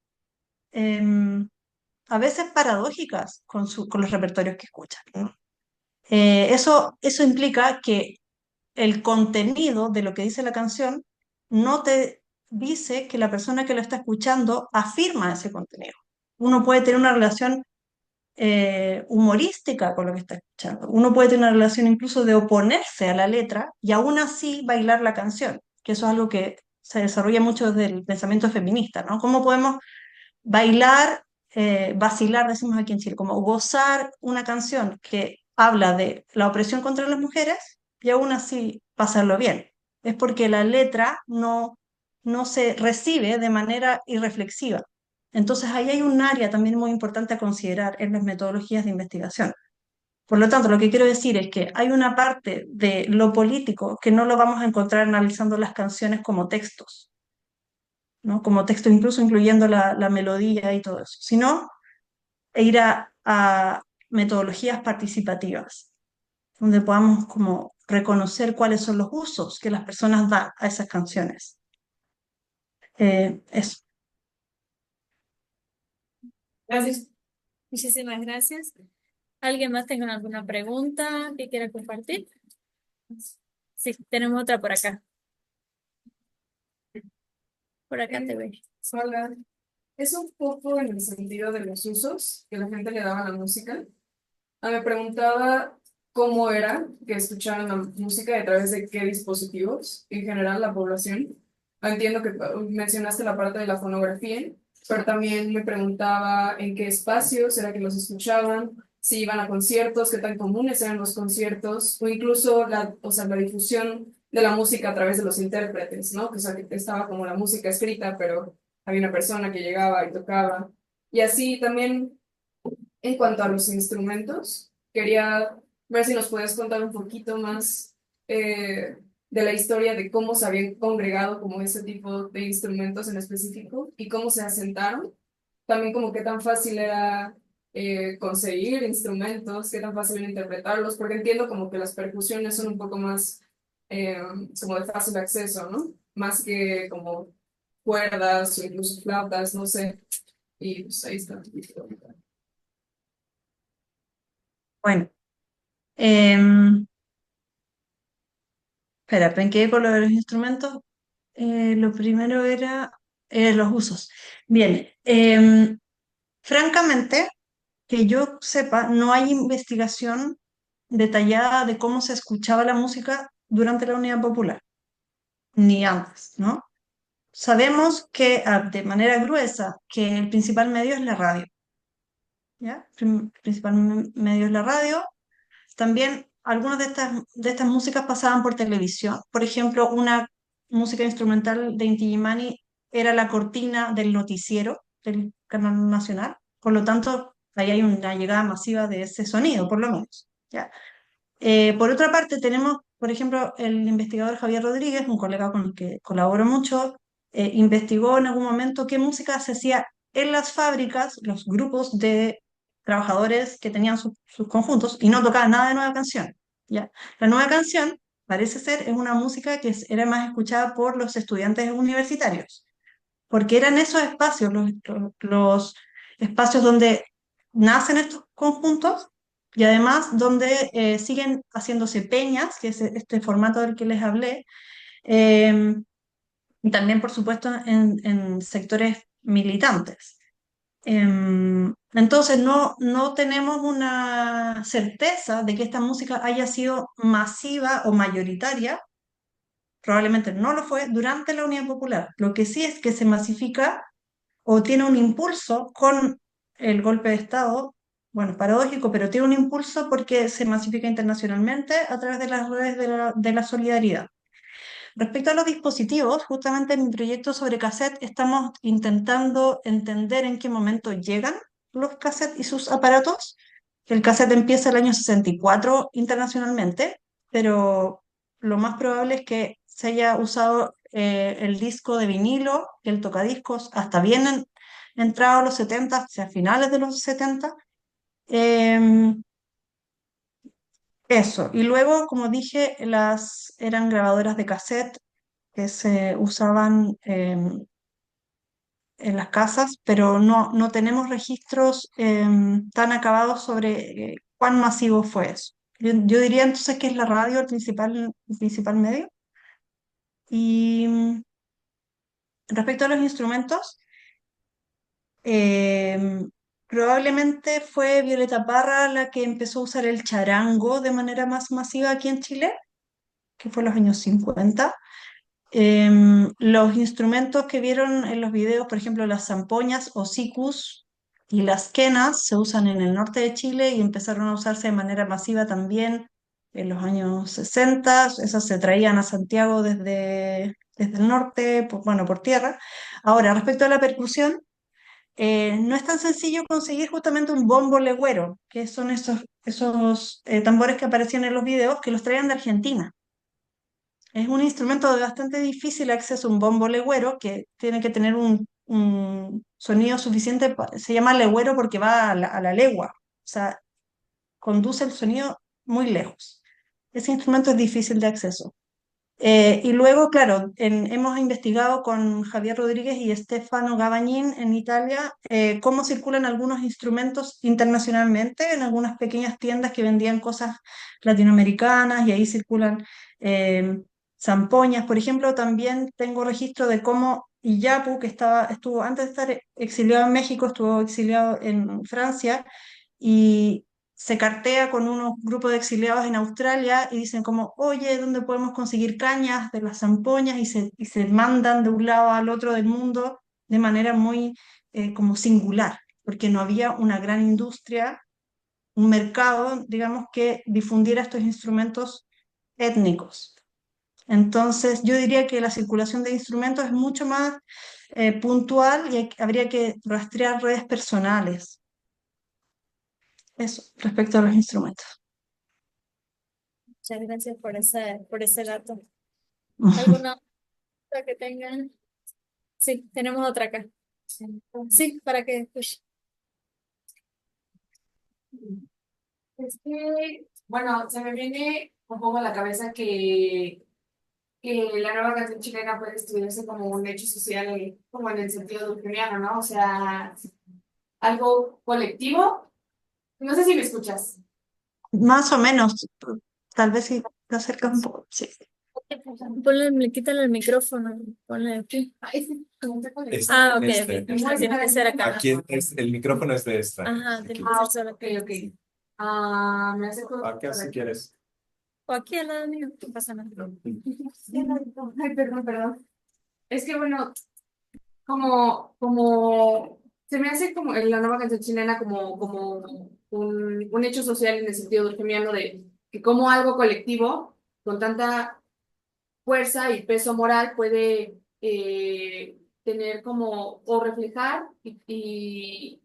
a veces paradójicas con los repertorios que escuchan, ¿no? Eso implica que el contenido de lo que dice la canción no te dice que la persona que lo está escuchando afirma ese contenido. Uno puede tener una relación humorística con lo que está escuchando. Uno puede tener una relación incluso de oponerse a la letra y aún así bailar la canción, que eso es algo que se desarrolla mucho desde el pensamiento feminista, ¿no? ¿Cómo podemos bailar, vacilar, decimos aquí en Chile, como gozar una canción que habla de la opresión contra las mujeres y aún así pasarlo bien? Es porque la letra no se recibe de manera irreflexiva. Entonces ahí hay un área también muy importante a considerar en las metodologías de investigación. Por lo tanto, lo que quiero decir es que hay una parte de lo político que no lo vamos a encontrar analizando las canciones como textos, ¿no? Como texto incluso incluyendo la melodía y todo eso, sino ir a metodologías participativas, donde podamos como reconocer cuáles son los usos que las personas dan a esas canciones. Eso. Gracias. Muchísimas gracias. ¿Alguien más tenga alguna pregunta que quiera compartir? Sí, tenemos otra por acá. Por acá te veo. Hola. Es un poco en el sentido de los usos que la gente le daba a la música. Me preguntaba cómo era que escucharan la música y a través de qué dispositivos, en general la población. Entiendo que mencionaste la parte de la fonografía, pero también me preguntaba en qué espacios era que los escuchaban, si iban a conciertos, qué tan comunes eran los conciertos, o incluso la difusión de la música a través de los intérpretes, ¿no? O sea, que estaba como la música escrita, pero había una persona que llegaba y tocaba. Y así también, en cuanto a los instrumentos, quería ver si nos puedes contar un poquito más de la historia de cómo se habían congregado como ese tipo de instrumentos en específico y cómo se asentaron. También como qué tan fácil era conseguir instrumentos, qué tan fácil era interpretarlos, porque entiendo como que las percusiones son un poco más como de fácil acceso, ¿no? Más que como cuerdas o incluso flautas, no sé. Y pues ahí está. Bueno, espera, pensé con lo de los instrumentos. Lo primero era los usos. Bien, francamente, que yo sepa, no hay investigación detallada de cómo se escuchaba la música durante la Unidad Popular, ni antes, ¿no? Sabemos que de manera gruesa que el principal medio es la radio, ¿ya? El principal medio es la radio. También algunas de estas músicas pasaban por televisión. Por ejemplo, una música instrumental de Inti Illimani era la cortina del noticiero del Canal Nacional. Por lo tanto, ahí hay una llegada masiva de ese sonido, por lo menos, ¿ya? Por otra parte, tenemos, por ejemplo, el investigador Javier Rodríguez, un colega con el que colaboro mucho, investigó en algún momento qué música se hacía en las fábricas, los grupos de trabajadores que tenían sus conjuntos y no tocaban nada de nueva canción, ¿ya? La nueva canción, parece ser, es una música que era más escuchada por los estudiantes universitarios, porque eran esos espacios, los espacios donde nacen estos conjuntos y además donde siguen haciéndose peñas, que es este formato del que les hablé, eh, y también, por supuesto, en sectores militantes. Entonces, no tenemos una certeza de que esta música haya sido masiva o mayoritaria, probablemente no lo fue durante la Unidad Popular. Lo que sí es que se masifica o tiene un impulso con el golpe de Estado, bueno, paradójico, pero tiene un impulso porque se masifica internacionalmente a través de las redes de la solidaridad. Respecto a los dispositivos, justamente en mi proyecto sobre cassette estamos intentando entender en qué momento llegan los cassettes y sus aparatos. El cassette empieza el año 64 internacionalmente, pero lo más probable es que se haya usado el disco de vinilo, el tocadiscos, hasta bien entrado a los 70, hacia finales de los 70. Eso. Y luego, como dije, eran grabadoras de cassette que se usaban en las casas, pero no tenemos registros tan acabados sobre cuán masivo fue eso. Yo diría entonces que es la radio el principal medio. Y respecto a los instrumentos, em, probablemente fue Violeta Parra la que empezó a usar el charango de manera más masiva aquí en Chile, que fue en los años 50. Los instrumentos que vieron en los videos, por ejemplo, las zampoñas o sikus y las quenas, se usan en el norte de Chile y empezaron a usarse de manera masiva también en los años 60. Esas se traían a Santiago desde el norte, bueno, por tierra. Ahora, respecto a la percusión, no es tan sencillo conseguir justamente un bombo legüero, que son esos tambores que aparecían en los videos, que los traían de Argentina. Es un instrumento de bastante difícil acceso, un bombo legüero, que tiene que tener un sonido suficiente, se llama legüero porque va a la legua, o sea, conduce el sonido muy lejos. Ese instrumento es difícil de acceso. Y luego, claro, hemos investigado con Javier Rodríguez y Stefano Gavagnini en Italia cómo circulan algunos instrumentos internacionalmente en algunas pequeñas tiendas que vendían cosas latinoamericanas y ahí circulan zampoñas. Por ejemplo, también tengo registro de cómo Iyapu, que estuvo antes de estar exiliado en México, estuvo exiliado en Francia y se cartea con unos grupos de exiliados en Australia y dicen como, oye, ¿dónde podemos conseguir cañas de las zampoñas? Y se mandan de un lado al otro del mundo de manera muy como singular, porque no había una gran industria, un mercado, digamos, que difundiera estos instrumentos étnicos. Entonces, yo diría que la circulación de instrumentos es mucho más puntual y habría que rastrear redes personales. Eso, respecto a los instrumentos. Muchas gracias por ese dato. ¿Alguna otra que tengan? Sí, tenemos otra acá. Sí, para que escuche. Es que, bueno, se me viene un poco a la cabeza que la nueva canción chilena puede estudiarse como un hecho social, como en el sentido durkheimiano, ¿no? O sea, algo colectivo. No sé si me escuchas. Más o menos, tal vez si te acercas un poco. Sí. Quítale el micrófono, ponle aquí. Ah, ok, este. Tiene que ser acá. Aquí el micrófono es de esta. Ajá, tiene que Ah, ser solo ok. Me acerco. Acá si quieres. O aquí al lado mío, no pasa nada. Ay, perdón. Es que bueno, como se me hace como en la nueva canción chilena como un hecho social en el sentido durkheimiano de que como algo colectivo con tanta fuerza y peso moral puede tener como o reflejar y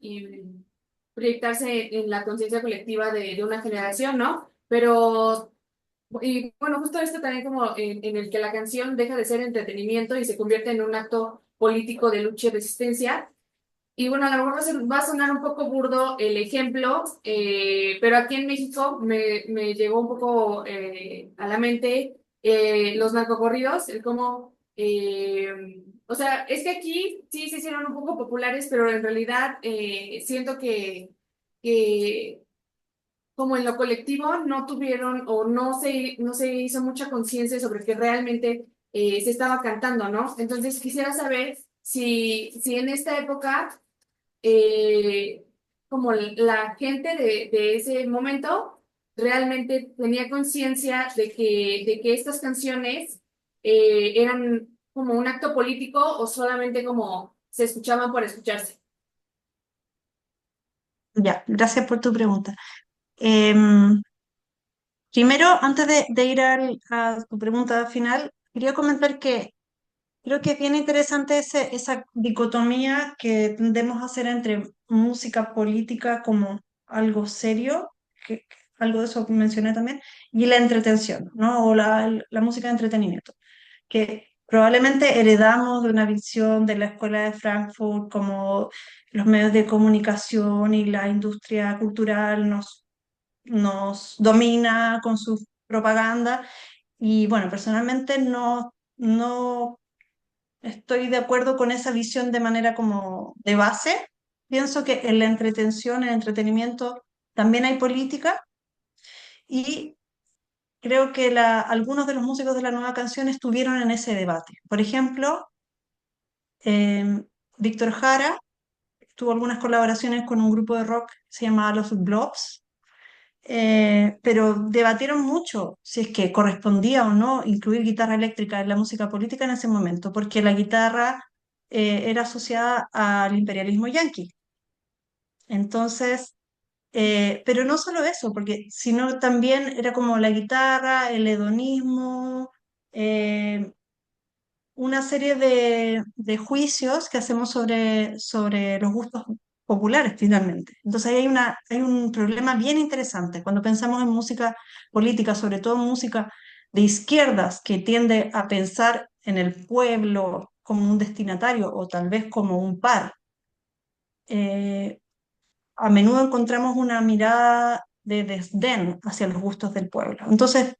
proyectarse en la conciencia colectiva de una generación, ¿no? Pero y bueno, justo esto también como en el que la canción deja de ser entretenimiento y se convierte en un acto político de lucha y resistencia. Y bueno, a lo mejor va a sonar un poco burdo el ejemplo, pero aquí en México me llegó un poco a la mente los narcocorridos, el cómo, o sea, es que aquí sí se hicieron un poco populares, pero en realidad siento que como en lo colectivo no tuvieron o no se hizo mucha conciencia sobre que realmente se estaba cantando, ¿no? Entonces quisiera saber si en esta época como la gente de ese momento realmente tenía conciencia de que estas canciones eran como un acto político o solamente como se escuchaban por escucharse. Ya, gracias por tu pregunta. Em, Primero, antes de ir a tu pregunta final, quería comentar que creo que es bien interesante esa dicotomía que tendemos a hacer entre música política como algo serio, que algo de eso mencioné también, y la entretención, ¿no? O la música de entretenimiento, que probablemente heredamos de una visión de la Escuela de Frankfurt, como los medios de comunicación y la industria cultural nos nos domina con su propaganda. Y bueno, personalmente no estoy de acuerdo con esa visión de manera como de base. Pienso que en la entretención, en el entretenimiento, también hay política y creo que algunos de los músicos de la nueva canción estuvieron en ese debate. Por ejemplo, Víctor Jara tuvo algunas colaboraciones con un grupo de rock que se llama Los Blobs, pero debatieron mucho si es que correspondía o no incluir guitarra eléctrica en la música política en ese momento, porque la guitarra era asociada al imperialismo yanqui. Entonces, pero no solo eso, porque sino también era como la guitarra, el hedonismo, eh, una serie de juicios que hacemos sobre los gustos populares finalmente. Entonces ahí hay un problema bien interesante cuando pensamos en música política, sobre todo música de izquierdas que tiende a pensar en el pueblo como un destinatario o tal vez como un par. eh, a menudo encontramos una mirada de desdén hacia los gustos del pueblo. Entonces,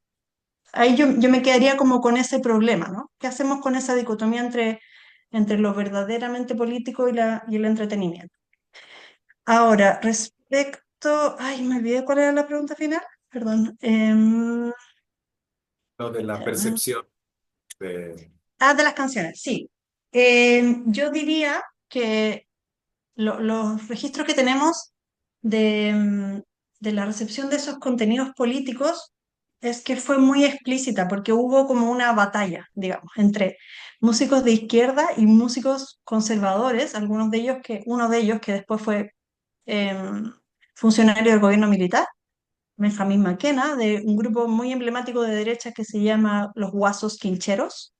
ahí yo me quedaría como con ese problema, ¿no? ¿Qué hacemos con esa dicotomía entre lo verdaderamente político y el entretenimiento? Ahora, respecto... Ay, me olvidé cuál era la pregunta final. Perdón. Lo de la percepción de... De las canciones, sí. Yo diría que los registros que tenemos de la recepción de esos contenidos políticos es que fue muy explícita porque hubo como una batalla, digamos, entre músicos de izquierda y músicos conservadores, uno de ellos que después fue funcionario del gobierno militar, Benjamín Maquena, de un grupo muy emblemático de derecha que se llama los Guasos Quincheros.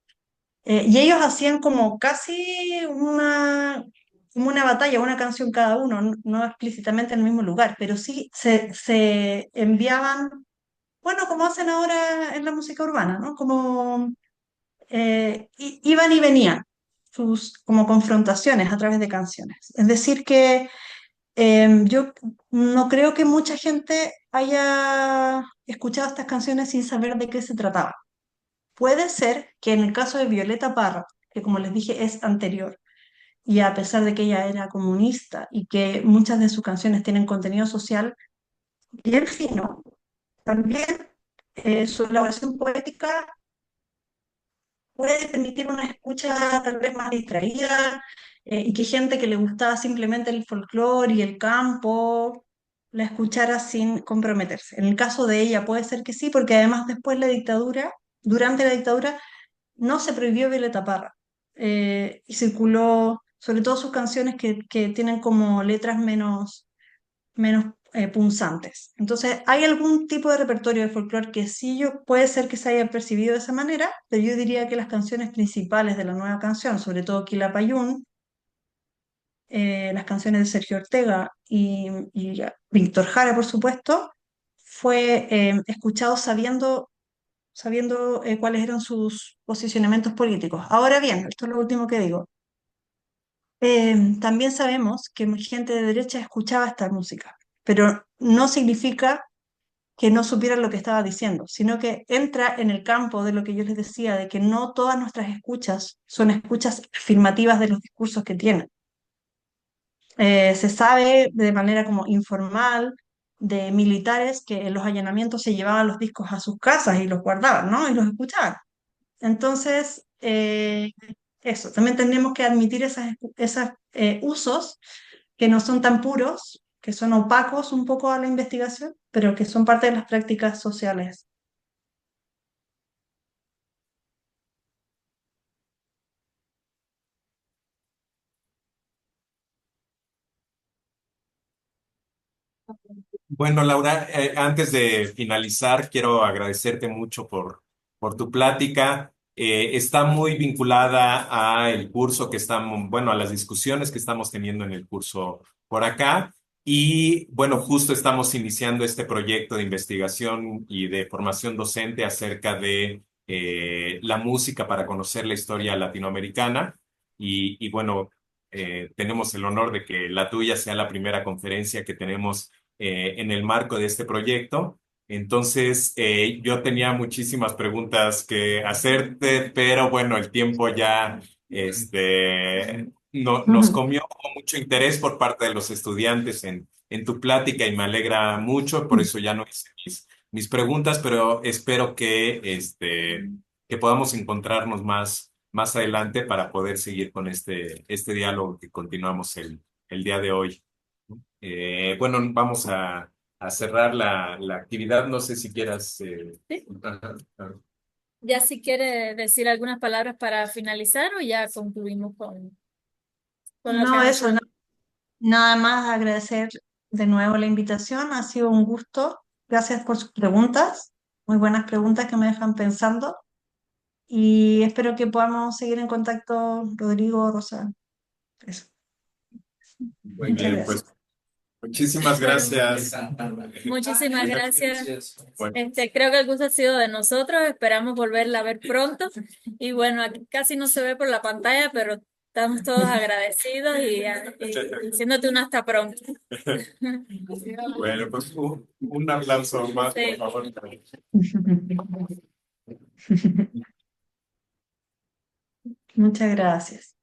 Y ellos hacían como casi como una batalla, una canción cada uno, no explícitamente en el mismo lugar, pero sí se enviaban, bueno, como hacen ahora en la música urbana, ¿no? Como iban y venían sus como confrontaciones a través de canciones. Es decir, que yo no creo que mucha gente haya escuchado estas canciones sin saber de qué se trataba. Puede ser que en el caso de Violeta Parra, que como les dije es anterior, y a pesar de que ella era comunista y que muchas de sus canciones tienen contenido social bien fino, también su elaboración poética puede permitir una escucha tal vez más distraída y que gente que le gustaba simplemente el folclore y el campo la escuchara sin comprometerse. En el caso de ella puede ser que sí, porque además después durante la dictadura, no se prohibió Violeta Parra y circuló sobre todo sus canciones que tienen como letras menos punzantes. Entonces, hay algún tipo de repertorio de folclore que sí puede ser que se haya percibido de esa manera, pero yo diría que las canciones principales de la nueva canción, sobre todo Quilapayún, las canciones de Sergio Ortega y Víctor Jara, por supuesto, fue escuchado sabiendo cuáles eran sus posicionamientos políticos. Ahora bien, esto es lo último que digo. También sabemos que gente de derecha escuchaba esta música, pero no significa que no supieran lo que estaba diciendo, sino que entra en el campo de lo que yo les decía, de que no todas nuestras escuchas son escuchas afirmativas de los discursos que tienen. Se sabe de manera como informal de militares que en los allanamientos se llevaban los discos a sus casas y los guardaban, ¿no? Y los escuchaban. Entonces, eso, también tenemos que admitir esos usos que no son tan puros, que son opacos un poco a la investigación, pero que son parte de las prácticas sociales. Bueno, Laura, antes de finalizar, quiero agradecerte mucho por tu plática. Está muy vinculada a el curso que estamos, bueno, a las discusiones que estamos teniendo en el curso por acá. Y bueno, justo estamos iniciando este proyecto de investigación y de formación docente acerca de la música para conocer la historia latinoamericana. Y bueno, tenemos el honor de que la tuya sea la primera conferencia que tenemos en el marco de este proyecto. Entonces, yo tenía muchísimas preguntas que hacerte, pero bueno, el tiempo ya nos comió con mucho interés por parte de los estudiantes en tu plática y me alegra mucho, por eso ya no hice mis preguntas, pero espero que podamos encontrarnos más adelante para poder seguir con este diálogo que continuamos el día de hoy. Bueno, vamos a cerrar la actividad. No sé si quieras. Sí. Ajá, claro. Ya si quiere decir algunas palabras para finalizar o ya concluimos con lo que No, han eso, hecho. nada más agradecer de nuevo la invitación, ha sido un gusto. Gracias por sus preguntas, muy buenas preguntas que me dejan pensando y espero que podamos seguir en contacto, Rodrigo, Rosa. Eso. Muy Muchas bien, gracias. pues muchísimas Bueno, gracias. muchísimas gracias. Bueno, Creo que el gusto ha sido de nosotros. Esperamos volverla a ver pronto. Y bueno, aquí casi no se ve por la pantalla, pero estamos todos agradecidos y diciéndote un hasta pronto. bueno, pues un aplauso más, Sí. por favor. Muchas gracias.